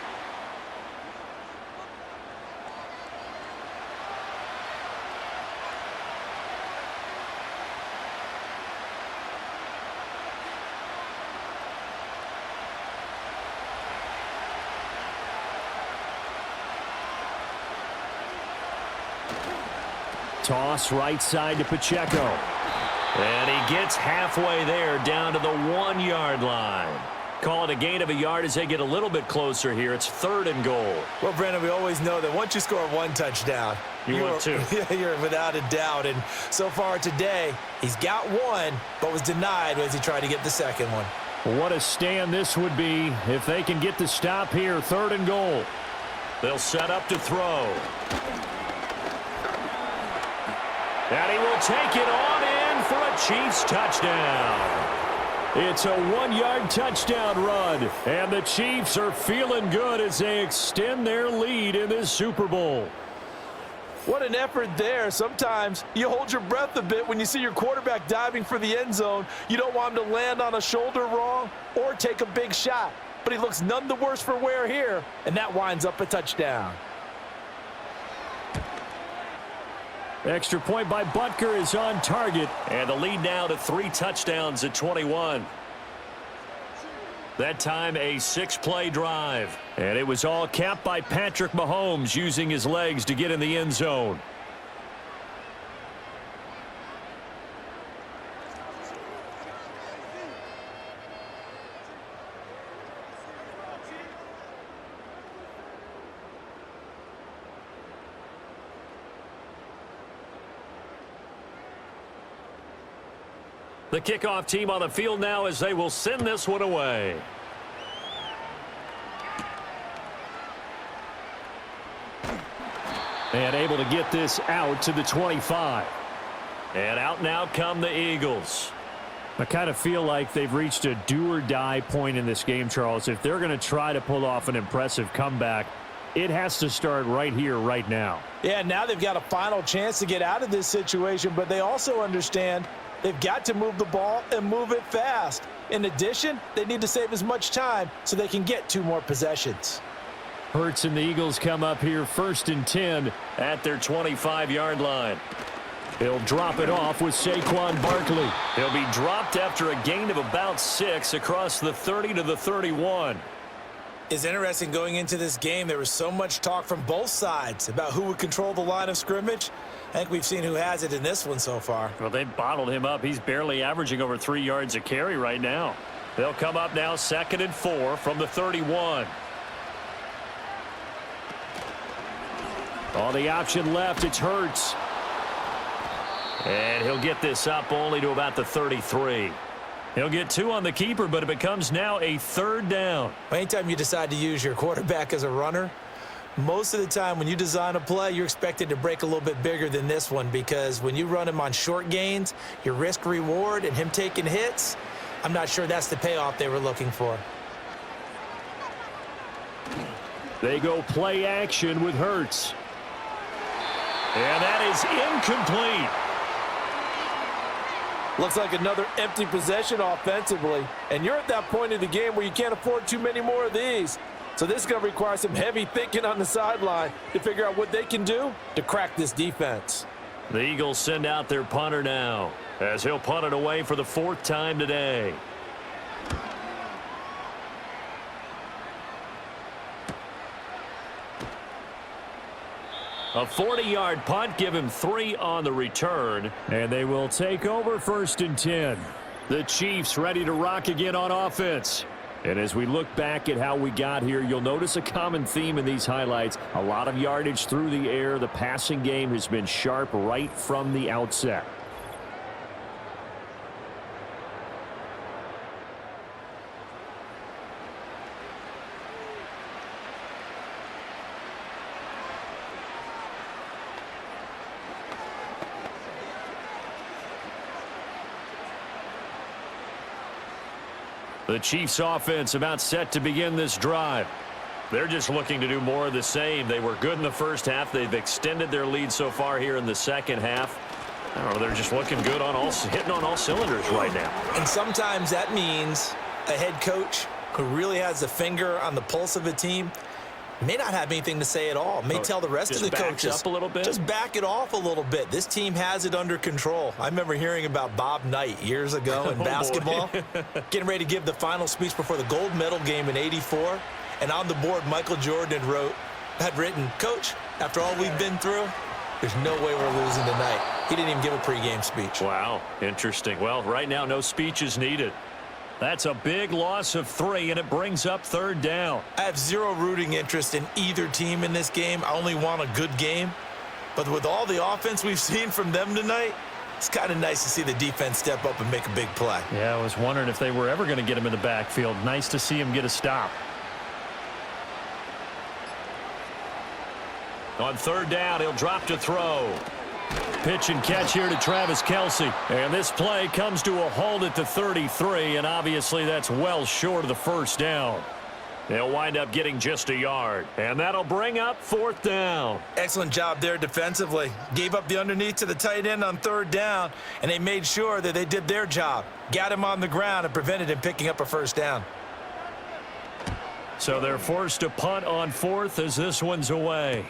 Toss right side to Pacheco. And he gets halfway there down to the 1-yard line. Call it a gain of a yard as they get a little bit closer here. It's 3rd and goal.
Well, Brandon, we always know that once you score one touchdown,
you're 2.
You're without a doubt. And so far today, he's got one, but was denied as he tried to get the second one.
What a stand this would be if they can get the stop here. 3rd and goal. They'll set up to throw. And he will take it on in for a Chiefs touchdown. It's a 1-yard touchdown run, and the Chiefs are feeling good as they extend their lead in this Super Bowl.
What an effort there. Sometimes you hold your breath a bit when you see your quarterback diving for the end zone. You don't want him to land on a shoulder wrong or take a big shot. But he looks none the worse for wear here, and that winds up a touchdown.
Extra point by Butker is on target, and the lead now to 3 touchdowns at 21. That time a 6-play drive, and it was all capped by Patrick Mahomes using his legs to get in the end zone. The kickoff team on the field now as they will send this one away. And able to get this out to the 25. And out now come the Eagles. I kind of feel like they've reached a do-or-die point in this game, Charles. If they're going to try to pull off an impressive comeback, it has to start right here, right now.
Yeah, now they've got a final chance to get out of this situation, but they also understand they've got to move the ball and move it fast. In addition, they need to save as much time so they can get 2 more possessions.
Hurts and the Eagles come up here 1st and 10 at their 25-yard line. He'll drop it off with Saquon Barkley. He'll be dropped after a gain of about 6 across the 30 to the 31.
It's interesting going into this game. There was so much talk from both sides about who would control the line of scrimmage. I think we've seen who has it in this one so far.
Well, they bottled him up. He's barely averaging over 3 yards a carry right now. They'll come up now 2nd and 4 from the 31. On the option left, it's Hurts. And he'll get this up only to about the 33. He'll get 2 on the keeper, but it becomes now a 3rd down.
Anytime you decide to use your quarterback as a runner, most of the time when you design a play, you're expected to break a little bit bigger than this one, because when you run him on short gains, your risk reward and him taking hits, I'm not sure that's the payoff they were looking for.
They go play action with Hurts. And that is incomplete.
Looks like another empty possession offensively, and you're at that point in the game where you can't afford too many more of these. So this is going to require some heavy thinking on the sideline to figure out what they can do to crack this defense.
The Eagles send out their punter now, as he'll punt it away for the 4th time today. A 40-yard punt, give him 3 on the return, and they will take over 1st and 10. The Chiefs ready to rock again on offense. And as we look back at how we got here, you'll notice a common theme in these highlights. A lot of yardage through the air. The passing game has been sharp right from the outset. The Chiefs offense about set to begin this drive. They're just looking to do more of the same. They were good in the first half. They've extended their lead so far here in the second half. I don't know, they're just looking good on hitting on all cylinders right now.
And sometimes that means a head coach who really has a finger on the pulse of a team may not have anything to say at all. May tell the rest of the coaches,
up a little bit.
Just back it off a little bit. This team has it under control. I remember hearing about Bob Knight years ago in basketball, getting ready to give the final speech before the gold medal game in '84. And on the board, Michael Jordan had written, "Coach, after all we've been through, there's no way we're losing tonight." He didn't even give a pregame speech.
Wow, interesting. Well, right now, no speech is needed. That's a big loss of 3, and it brings up 3rd down.
I have zero rooting interest in either team in this game. I only want a good game. But with all the offense we've seen from them tonight, it's kind of nice to see the defense step up and make a big play.
Yeah, I was wondering if they were ever going to get him in the backfield. Nice to see him get a stop. On 3rd down, he'll drop to throw. Pitch and catch here to Travis Kelce. And this play comes to a halt at the 33, and obviously that's well short of the 1st down. They'll wind up getting just a yard, and that'll bring up 4th down.
Excellent job there defensively. Gave up the underneath to the tight end on 3rd down, and they made sure that they did their job. Got him on the ground and prevented him picking up a 1st down.
So they're forced to punt on 4th as this one's away.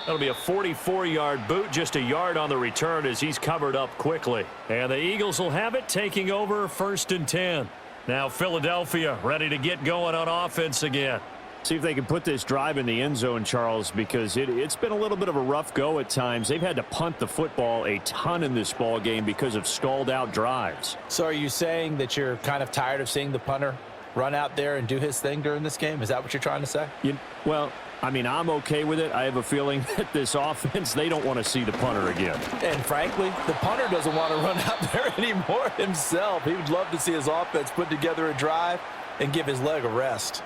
That'll be a 44-yard boot, just a yard on the return as he's covered up quickly. And the Eagles will have it, taking over 1st and 10. Now Philadelphia ready to get going on offense again. See if they can put this drive in the end zone, Charles, because it's been a little bit of a rough go at times. They've had to punt the football a ton in this ball game because of stalled-out drives.
So are you saying that you're kind of tired of seeing the punter run out there and do his thing during this game? Is that what you're trying to say?
Well, I mean, I'm okay with it. I have a feeling that this offense, they don't want to see the punter again.
And frankly, the punter doesn't want to run out there anymore himself. He would love to see his offense put together a drive and give his leg a rest.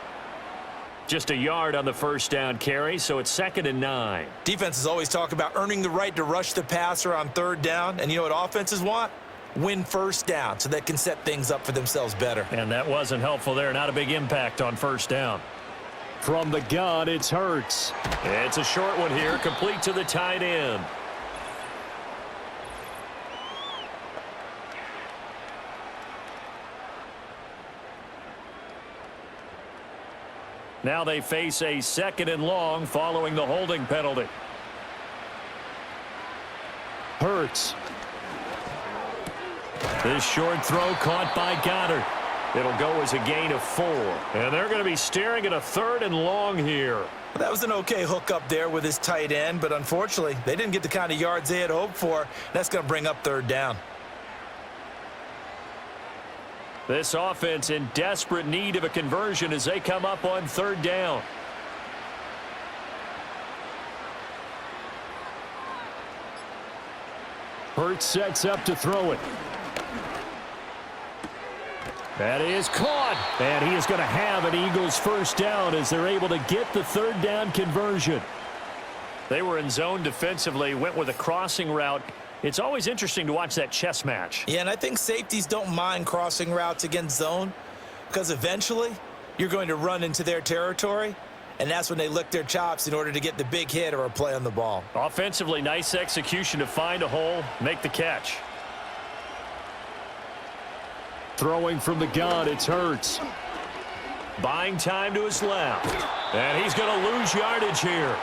Just a yard on the 1st down carry, so it's 2nd and 9.
Defenses always talk about earning the right to rush the passer on 3rd down. And you know what offenses want? Win 1st down so they can set things up for themselves better.
And that wasn't helpful there. Not a big impact on 1st down. From the gun, it's Hurts. It's a short one here, complete to the tight end. Now they face a 2nd and long following the holding penalty. Hurts. This short throw caught by Goddard. It'll go as a gain of 4. And they're going to be staring at a 3rd and long here.
That was an okay hook up there with his tight end, but unfortunately, they didn't get the kind of yards they had hoped for. That's going to bring up 3rd down.
This offense in desperate need of a conversion as they come up on 3rd down. Hurts sets up to throw it. That is caught, and he is going to have an Eagles 1st down as they're able to get the 3rd down conversion. They were in zone defensively, went with a crossing route. It's always interesting to watch that chess match.
Yeah, and I think safeties don't mind crossing routes against zone because eventually you're going to run into their territory, and that's when they lick their chops in order to get the big hit or a play on the ball.
Offensively, nice execution to find a hole, make the catch. Throwing from the gun, it's Hurts. Buying time to his left. And he's going to lose yardage here,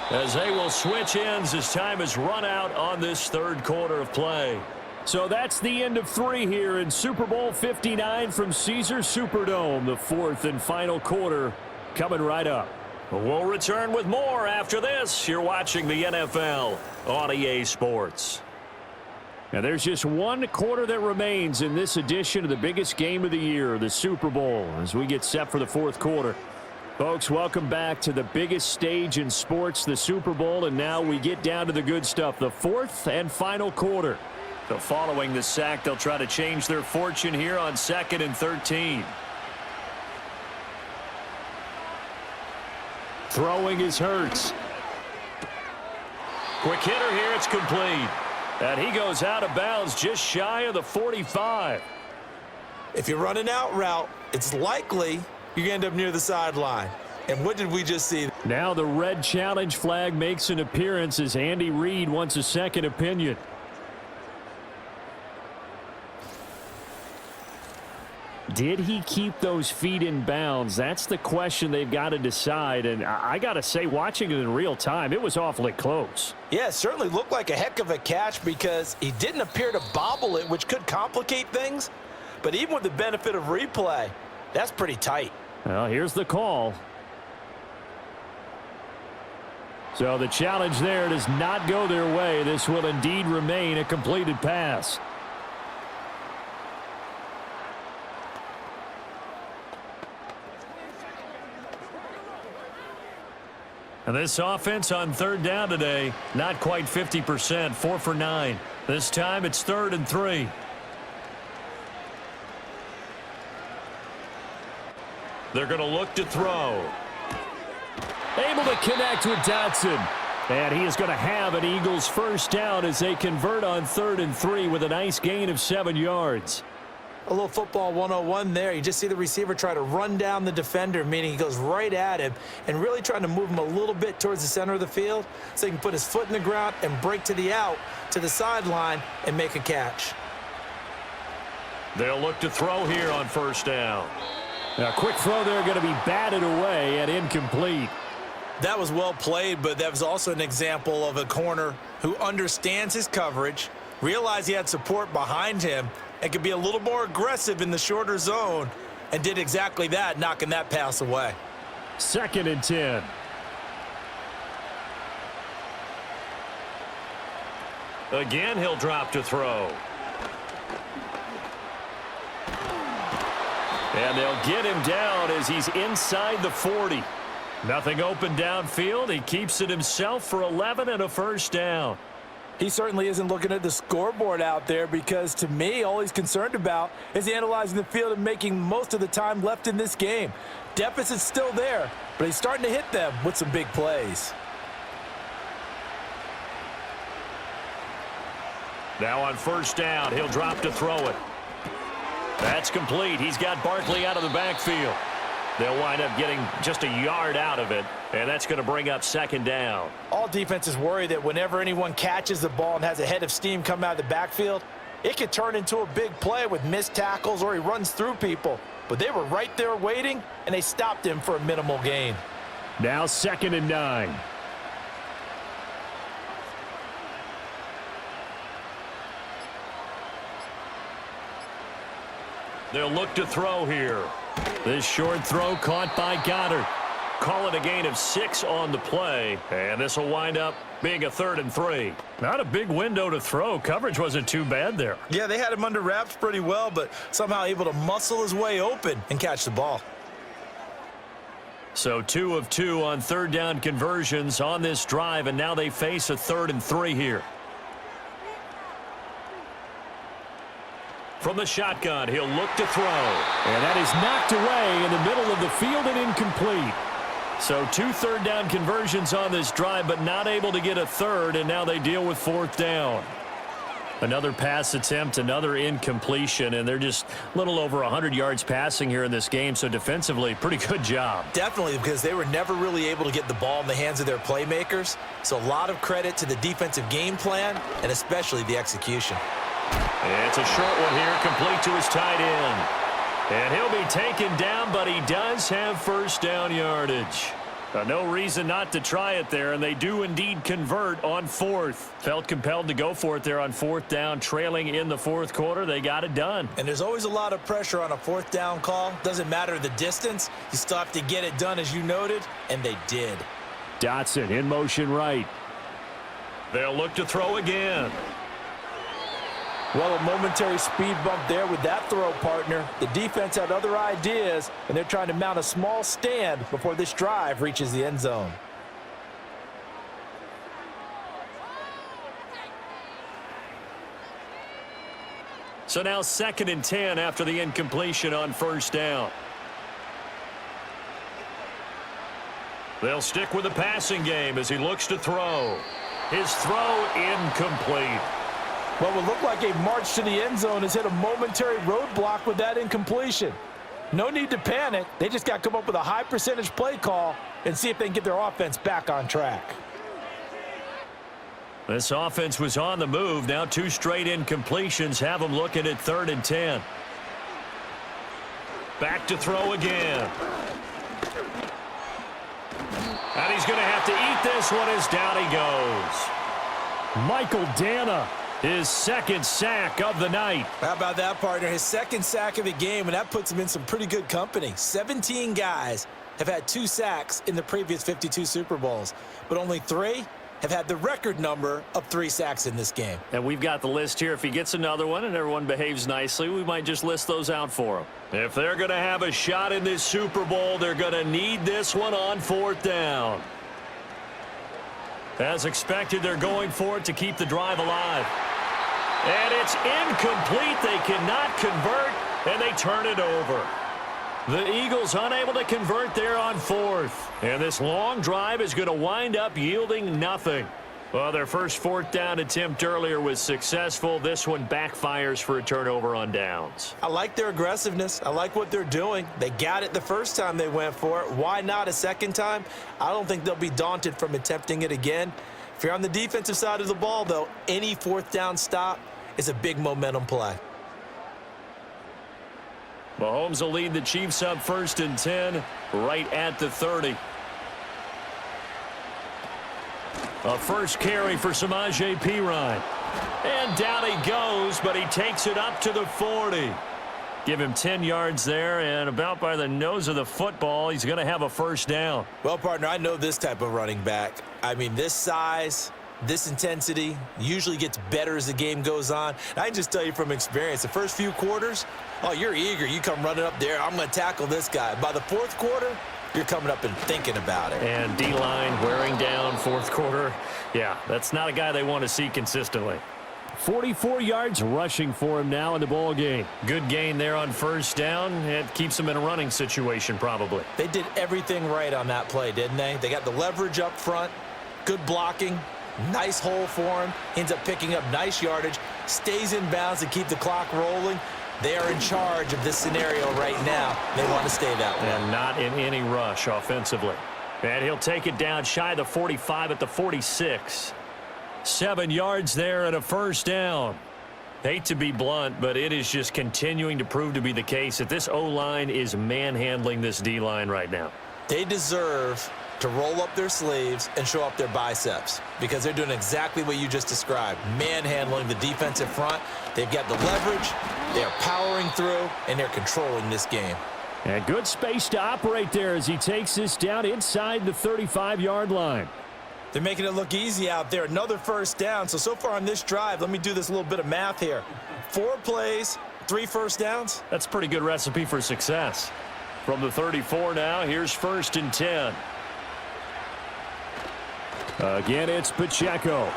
as they will switch ends as time has run out on this 3rd quarter of play. So that's the end of 3 here in Super Bowl 59 from Caesars Superdome. The 4th and final quarter coming right up. We'll return with more after this. You're watching the NFL on EA Sports. And there's just one quarter that remains in this edition of the biggest game of the year, the Super Bowl, as we get set for the fourth quarter. Folks, welcome back to the biggest stage in sports, the Super Bowl, and now we get down to the good stuff, the fourth and final quarter. So following the sack, they'll try to change their fortune here on 2nd and 13. Throwing is Hurts. Quick hitter here, it's complete. And he goes out of bounds just shy of the 45.
If you run an out route, it's likely you're going to end up near the sideline. And what did we just see?
Now the red challenge flag makes an appearance as Andy Reid wants a second opinion. Did he keep those feet in bounds? That's the question they've got to decide. And I got to say, watching it in real time, it was awfully close.
Yeah, it certainly looked like a heck of a catch because he didn't appear to bobble it, which could complicate things. But even with the benefit of replay, that's pretty tight.
Well, here's the call. So the challenge there does not go their way. This will indeed remain a completed pass. And this offense on 3rd down today, not quite 50%, 4 for 9. This time it's 3rd and 3. They're going to look to throw. Able to connect with Dotson. And he is going to have an Eagles first down as they convert on 3rd and 3 with a nice gain of 7 yards.
A little football 101 there. You just see the receiver try to run down the defender, meaning he goes right at him and really trying to move him a little bit towards the center of the field so he can put his foot in the ground and break to the out, to the sideline, and make a catch.
They'll look to throw here on 1st down. Now, a quick throw there going to be batted away and incomplete.
That was well played, but that was also an example of a corner who understands his coverage, realized he had support behind him, and could be a little more aggressive in the shorter zone, and did exactly that, knocking that pass away.
2nd and 10. Again, he'll drop to throw. And they'll get him down as he's inside the 40. Nothing open downfield. He keeps it himself for 11 and a first down.
He certainly isn't looking at the scoreboard out there because, to me, all he's concerned about is analyzing the field and making most of the time left in this game. Deficit's still there, but he's starting to hit them with some big plays.
Now on 1st down, he'll drop to throw it. That's complete. He's got Barkley out of the backfield. They'll wind up getting just a yard out of it, and that's going to bring up 2nd down.
All defenses worry that whenever anyone catches the ball and has a head of steam come out of the backfield, it could turn into a big play with missed tackles or he runs through people. But they were right there waiting, and they stopped him for a minimal gain.
Now 2nd and 9. They'll look to throw here. This short throw caught by Goddard. Call it a gain of 6 on the play, and this will wind up being a 3rd and 3. Not a big window to throw. Coverage wasn't too bad there.
Yeah, they had him under wraps pretty well, but somehow able to muscle his way open and catch the ball.
So 2 of 2 on 3rd down conversions on this drive, and now they face a 3rd and 3 here. From the shotgun, he'll look to throw. And that is knocked away in the middle of the field and incomplete. So 2 third down conversions on this drive, but not able to get a 3rd, and now they deal with 4th down. Another pass attempt, another incompletion, and they're just a little over 100 yards passing here in this game, so defensively, pretty good job.
Definitely, because they were never really able to get the ball in the hands of their playmakers, so a lot of credit to the defensive game plan and especially the execution.
It's a short one here, complete to his tight end. And he'll be taken down, but he does have 1st down yardage. No reason not to try it there, and they do indeed convert on fourth. Felt compelled to go for it there on fourth down, trailing in the fourth quarter. They got it done.
And there's always a lot of pressure on a fourth down call. Doesn't matter the distance. You still have to get it done, as you noted, and they did.
Dotson in motion right. They'll look to throw again.
Well, a momentary speed bump there with that throw, partner. The defense had other ideas, and they're trying to mount a small stand before this drive reaches the end zone.
So now 2nd and 10 after the incompletion on first down. They'll stick with the passing game as he looks to throw. His throw incomplete.
What would look like a march to the end zone has hit a momentary roadblock with that incompletion. No need to panic. They just got to come up with a high percentage play call and see if they can get their offense back on track.
This offense was on the move. Now 2 straight incompletions have them looking at 3rd and 10. Back to throw again. And he's going to have to eat this one as down he goes. Michael Dana, his 2nd sack of the night.
How about that, partner? His 2nd sack of the game, and that puts him in some pretty good company. 17 guys have had 2 sacks in the previous 52 Super Bowls, but only 3 have had the record number of 3 sacks in this game.
And we've got the list here. If he gets another one and everyone behaves nicely, we might just list those out for him. If they're going to have a shot in this Super Bowl, they're going to need this one on 4th down. As expected, they're going for it to keep the drive alive. And it's incomplete. They cannot convert, and they turn it over. The Eagles unable to convert there on 4th. And this long drive is going to wind up yielding nothing. Well, their first 4th down attempt earlier was successful. This one backfires for a turnover on downs.
I like their aggressiveness. I like what they're doing. They got it the first time they went for it. Why not a second time? I don't think they'll be daunted from attempting it again. If you're on the defensive side of the ball, though, any 4th down stop is a big momentum play.
Mahomes will lead the Chiefs up 1st and 10 right at the 30. A first carry for Samaje Perine. And down he goes, but he takes it up to the 40. Give him 10 yards there, and about by the nose of the football, he's going to have a first down.
Well, partner, I know this type of running back. I mean, this size, this intensity usually gets better as the game goes on. And I can just tell you from experience, the first few quarters, oh, you're eager. You come running up there, I'm going to tackle this guy. By the 4th quarter, you're coming up and thinking about it.
And D-line wearing down 4th quarter. Yeah, that's not a guy they want to see consistently. 44 yards rushing for him now in the ball game. Good gain there on first down. It keeps him in a running situation probably.
They did everything right on that play, didn't they? They got the leverage up front, good blocking, nice hole for him, ends up picking up nice yardage, stays in bounds to keep the clock rolling. They are in charge of this scenario right now. They want to stay that way.
And not in any rush offensively. And he'll take it down shy of the 45 at the 46. 7 yards there and a first down. Hate to be blunt, but it is just continuing to prove to be the case that this O-line is manhandling this D-line right now.
They deserve to roll up their sleeves and show up their biceps because they're doing exactly what you just described, manhandling the defensive front. They've got the leverage, they're powering through, and they're controlling this game.
And good space to operate there as he takes this down inside the 35-yard line.
They're making it look easy out there. Another first down. So far on this drive, let me do this little bit of math here. 4 plays, 3 first downs.
That's a pretty good recipe for success. From the 34 now, here's 1st and 10. Again, it's Pacheco.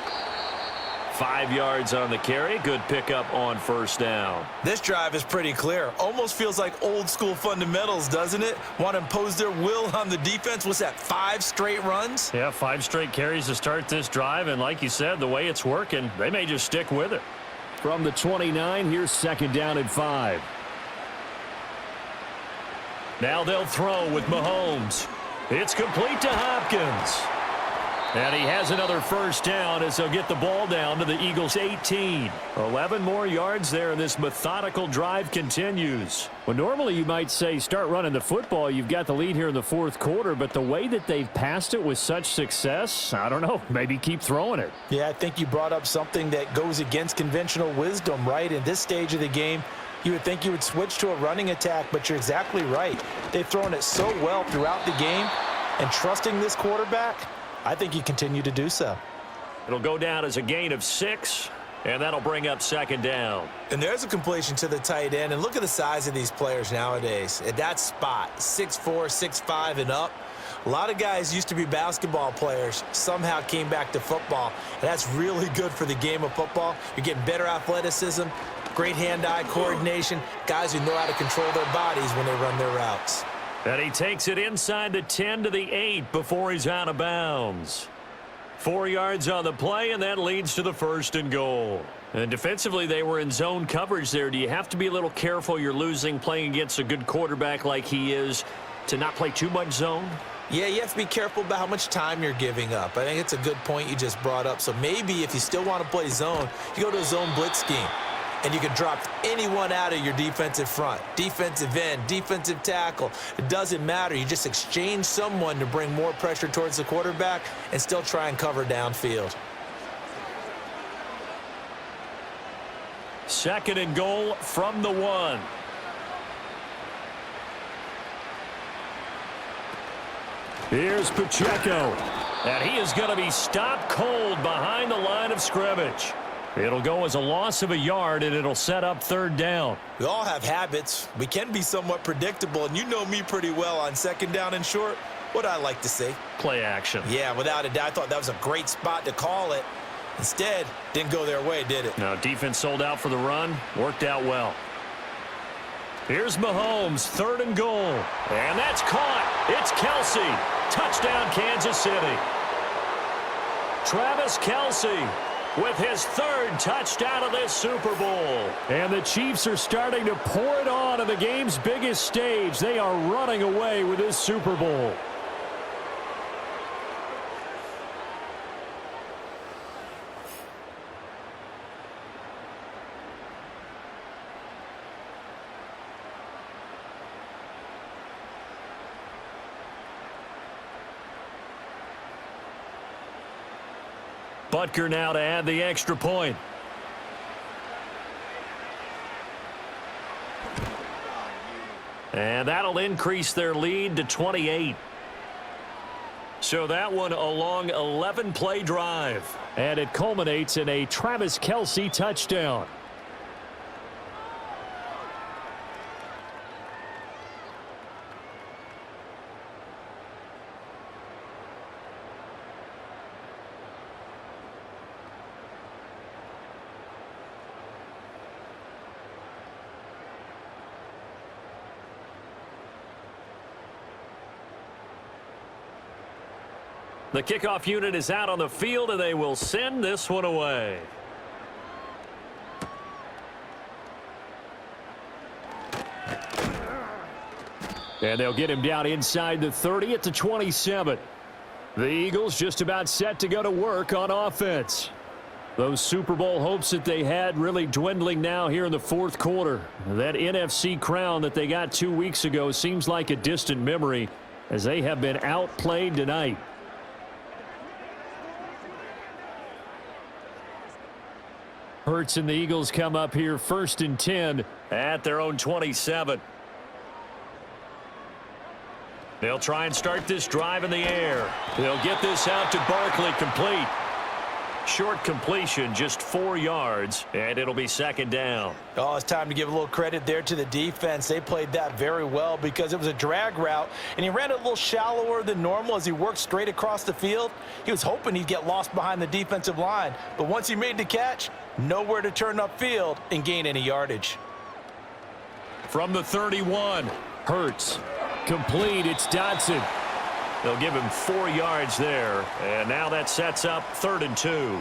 5 yards on the carry. Good pickup on first down.
This drive is pretty clear. Almost feels like old school fundamentals, doesn't it? Want to impose their will on the defense. What's that, 5 straight runs?
Yeah, 5 straight carries to start this drive. And like you said, the way it's working, they may just stick with it. From the 29, here's 2nd down and 5. Now they'll throw with Mahomes. It's complete to Hopkins. And he has another first down as they'll get the ball down to the Eagles' 18. 11 more yards there, and this methodical drive continues. Well, normally you might say start running the football. You've got the lead here in the fourth quarter, but the way that they've passed it with such success, I don't know, maybe keep throwing it.
Yeah, I think you brought up something that goes against conventional wisdom, right? In this stage of the game, you would think you would switch to a running attack, but you're exactly right. They've thrown it so well throughout the game, and trusting this quarterback, I think you continue to do so.
It'll go down as a gain of 6, and that'll bring up second down.
And there's a completion to the tight end. And look at the size of these players nowadays. At that spot, 6'4", 6'5", and up. A lot of guys used to be basketball players, somehow came back to football. And that's really good for the game of football. You're getting better athleticism, great hand-eye coordination, guys who know how to control their bodies when they run their routes.
And he takes it inside the 10 to the 8 before he's out of bounds. 4 yards on the play, and that leads to the first and goal. And defensively, they were in zone coverage there. Do you have to be a little careful you're losing playing against a good quarterback like he is to not play too much zone?
Yeah, you have to be careful about how much time you're giving up. I think it's a good point you just brought up. So maybe if you still want to play zone, you go to a zone blitz scheme. And you can drop anyone out of your defensive front, defensive end, defensive tackle. It doesn't matter. You just exchange someone to bring more pressure towards the quarterback and still try and cover downfield.
Second and goal from the 1. Here's Pacheco. And he is going to be stopped cold behind the line of scrimmage. It'll go as a loss of a yard, and it'll set up third down.
We all have habits. We can be somewhat predictable, and you know me pretty well on second down and short. What I like to say?
Play action.
Yeah, without a doubt. I thought that was a great spot to call it. Instead, didn't go their way, did it?
No, defense sold out for the run. Worked out well. Here's Mahomes, third and goal. And that's caught. It's Kelsey. Touchdown, Kansas City. Travis Kelsey with his third touchdown of this Super Bowl. And the Chiefs are starting to pour it on the game's biggest stage. They are running away with this Super Bowl. Butker now to add the extra point. And that'll increase their lead to 28. So that one a long 11-play drive. And it culminates in a Travis Kelsey touchdown. The kickoff unit is out on the field, and they will send this one away. And they'll get him down inside the 30 at the 27. The Eagles just about set to go to work on offense. Those Super Bowl hopes that they had really dwindling now here in the fourth quarter. That NFC crown that they got 2 weeks ago seems like a distant memory as they have been outplayed tonight. Hurts and the Eagles come up here first and 10 at their own 27. They'll try and start this drive in the air. They'll get this out to Barkley, complete. Short completion, just 4 yards, and it'll be second down.
Oh, it's time to give a little credit there to the defense. They played that very well because it was a drag route, and he ran it a little shallower than normal as he worked straight across the field. He was hoping he'd get lost behind the defensive line, but once he made the catch, nowhere to turn upfield and gain any yardage.
From the 31, Hurts. Complete, it's Dotson. They'll give him 4 yards there, and now that sets up 3rd and 2.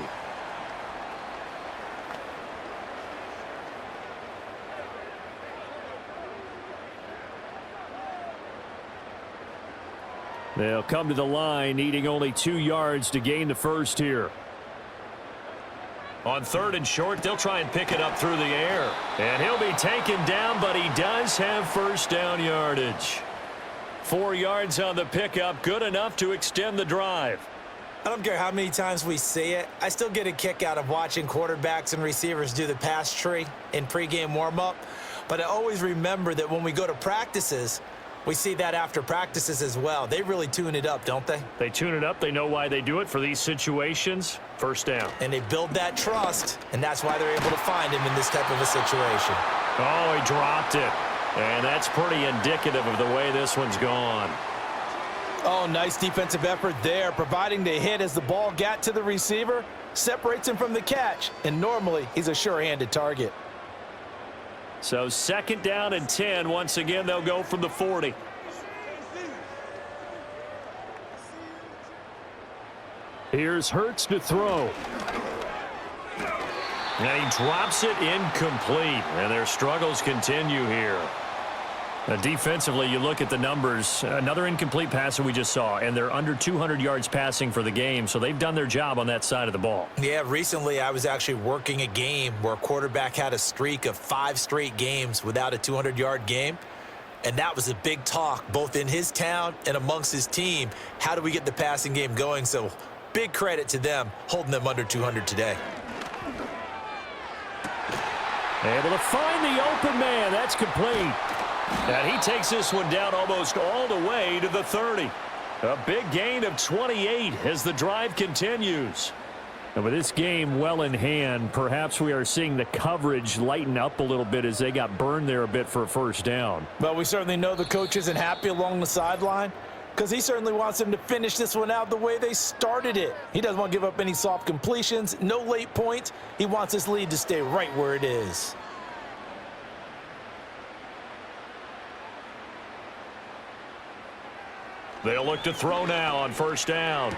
They'll come to the line, needing only 2 yards to gain the first here. On 3rd and short, they'll try and pick it up through the air. And he'll be taken down, but he does have first down yardage. 4 yards on the pickup, good enough to extend the drive.
I don't care how many times we see it. I still get a kick out of watching quarterbacks and receivers do the pass tree in pregame warm-up. But I always remember that when we go to practices, we see that after practices as well. They really tune it up, don't they?
They tune it up. They know why they do it for these situations. First down.
And they build that trust, and that's why they're able to find him in this type of a situation.
Oh, he dropped it. And that's pretty indicative of the way this one's gone.
Oh, nice defensive effort there, providing the hit as the ball got to the receiver, separates him from the catch, and normally he's a sure-handed target.
So 2nd down and 10. Once again, they'll go from the 40. Here's Hurts to throw. And he drops it incomplete. And their struggles continue here. Defensively, you look at the numbers. Another incomplete pass that we just saw, and they're under 200 yards passing for the game, so they've done their job on that side of the ball.
Yeah, recently I was actually working a game where a quarterback had a streak of 5 straight games without a 200-yard game, and that was a big talk both in his town and amongst his team. How do we get the passing game going? So big credit to them holding them under 200 today.
Able to find the open man. That's complete. And he takes this one down almost all the way to the 30. A big gain of 28 as the drive continues. And with this game well in hand, perhaps we are seeing the coverage lighten up a little bit as they got burned there a bit for a first down.
Well, we certainly know the coach isn't happy along the sideline because he certainly wants them to finish this one out the way they started it. He doesn't want to give up any soft completions, no late points. He wants this lead to stay right where it is.
They'll look to throw now on first down.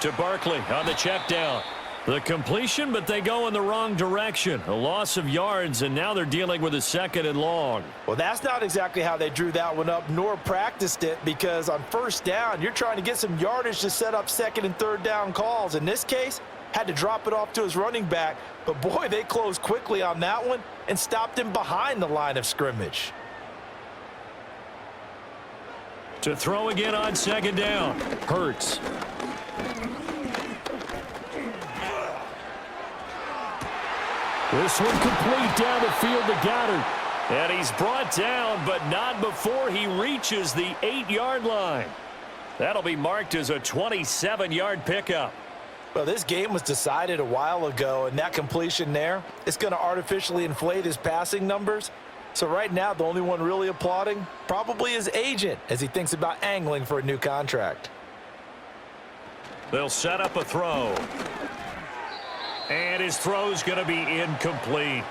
To Barkley on the check down. The completion, but they go in the wrong direction. A loss of yards, and now they're dealing with a 2nd and long.
Well, that's not exactly how they drew that one up, nor practiced it, because on first down, you're trying to get some yardage to set up 2nd and 3rd down calls. In this case, had to drop it off to his running back, but boy, they closed quickly on that one and stopped him behind the line of scrimmage.
To throw again on 2nd down. Hurts. This one complete down the field to Goddard. And he's brought down, but not before he reaches the 8-yard line. That'll be marked as a 27-yard pickup.
Well, this game was decided a while ago, and that completion there, it's going to artificially inflate his passing numbers. So right now, the only one really applauding probably his agent as he thinks about angling for a new contract.
They'll set up a throw. And his throw's going to be incomplete.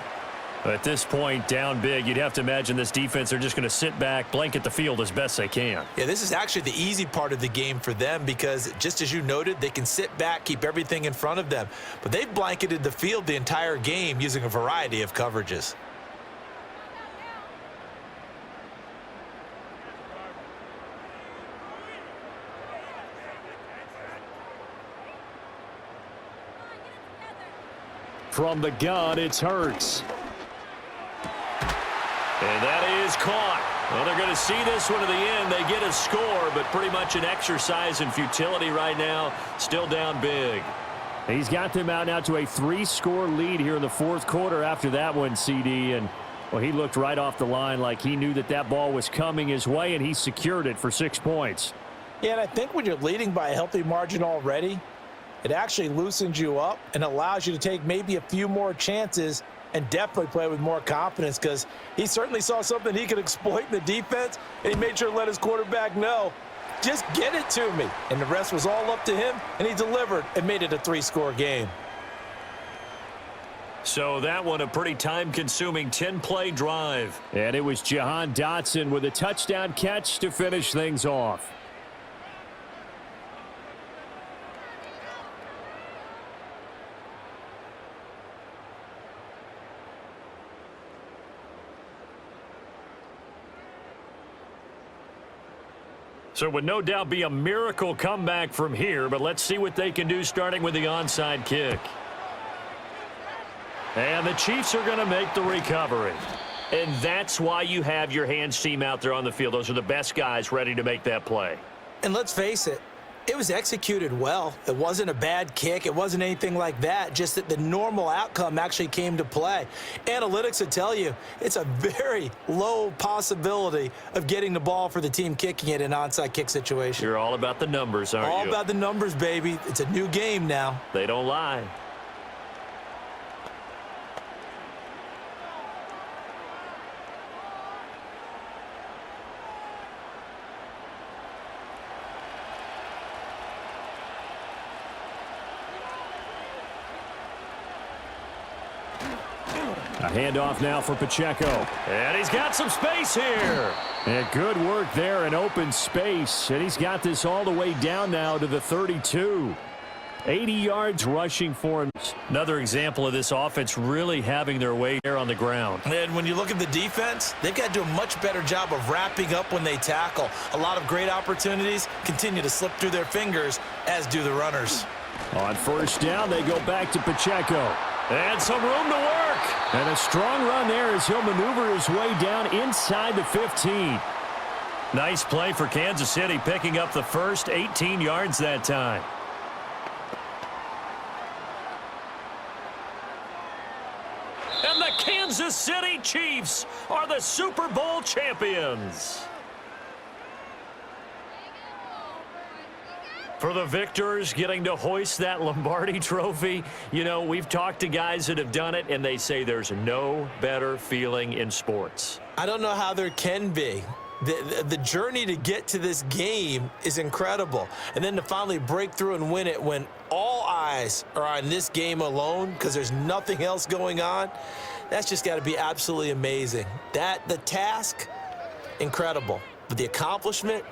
At this point, down big, you'd have to imagine this defense are just going to sit back, blanket the field as best they can.
Yeah, this is actually the easy part of the game for them because, just as you noted, they can sit back, keep everything in front of them. But they've blanketed the field the entire game using a variety of coverages.
From the gun, it's Hurts. And that is caught. Well, they're going to see this one to the end. They get a score, but pretty much an exercise in futility right now. Still down big. He's got them out now to a 3-score lead here in the 4th quarter after that one, CD. And, well, he looked right off the line like he knew that that ball was coming his way, and he secured it for 6 points.
Yeah, and I think when you're leading by a healthy margin already, it actually loosens you up and allows you to take maybe a few more chances and definitely play with more confidence because he certainly saw something he could exploit in the defense, and he made sure to let his quarterback know, just get it to me. And the rest was all up to him, and he delivered and made it a 3-score game.
So that one a pretty time-consuming 10-play drive. And it was Jahan Dotson with a touchdown catch to finish things off. So it would no doubt be a miracle comeback from here, but let's see what they can do starting with the onside kick. And the Chiefs are going to make the recovery. And that's why you have your hands team out there on the field. Those are the best guys ready to make that play.
And let's face it, it was executed well. It wasn't a bad kick. It wasn't anything like that, just that the normal outcome actually came to play. Analytics will tell you it's a very low possibility of getting the ball for the team kicking it in an onside kick situation.
You're all about the numbers, aren't you?
All about the numbers, baby. It's a new game now.
They don't lie. A handoff now for Pacheco. And he's got some space here. And good work there in open space. And he's got this all the way down now to the 32. 80 yards rushing for him. Another example of this offense really having their way there on the ground.
And when you look at the defense, they've got to do a much better job of wrapping up when they tackle. A lot of great opportunities continue to slip through their fingers, as do the runners.
On first down, they go back to Pacheco. And some room to work. And a strong run there as he'll maneuver his way down inside the 15. Nice play for Kansas City, picking up the first 18 yards that time. And the Kansas City Chiefs are the Super Bowl champions. For the victors getting to hoist that Lombardi trophy, you know, we've talked to guys that have done it, and they say there's no better feeling in sports.
I don't know how there can be. The journey to get to this game is incredible. And then to finally break through and win it when all eyes are on this game alone because there's nothing else going on, that's just got to be absolutely amazing. The task, incredible. But the accomplishment,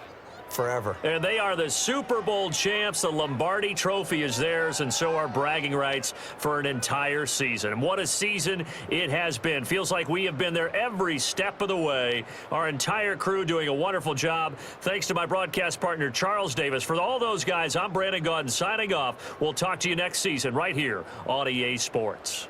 forever.
And they are the Super Bowl champs. The Lombardi trophy is theirs, and so are bragging rights for an entire season. And what a season it has been. Feels like we have been there every step of the way. Our entire crew doing a wonderful job. Thanks to my broadcast partner, Charles Davis. For all those guys, I'm Brandon Gaudin signing off. We'll talk to you next season right here on EA Sports.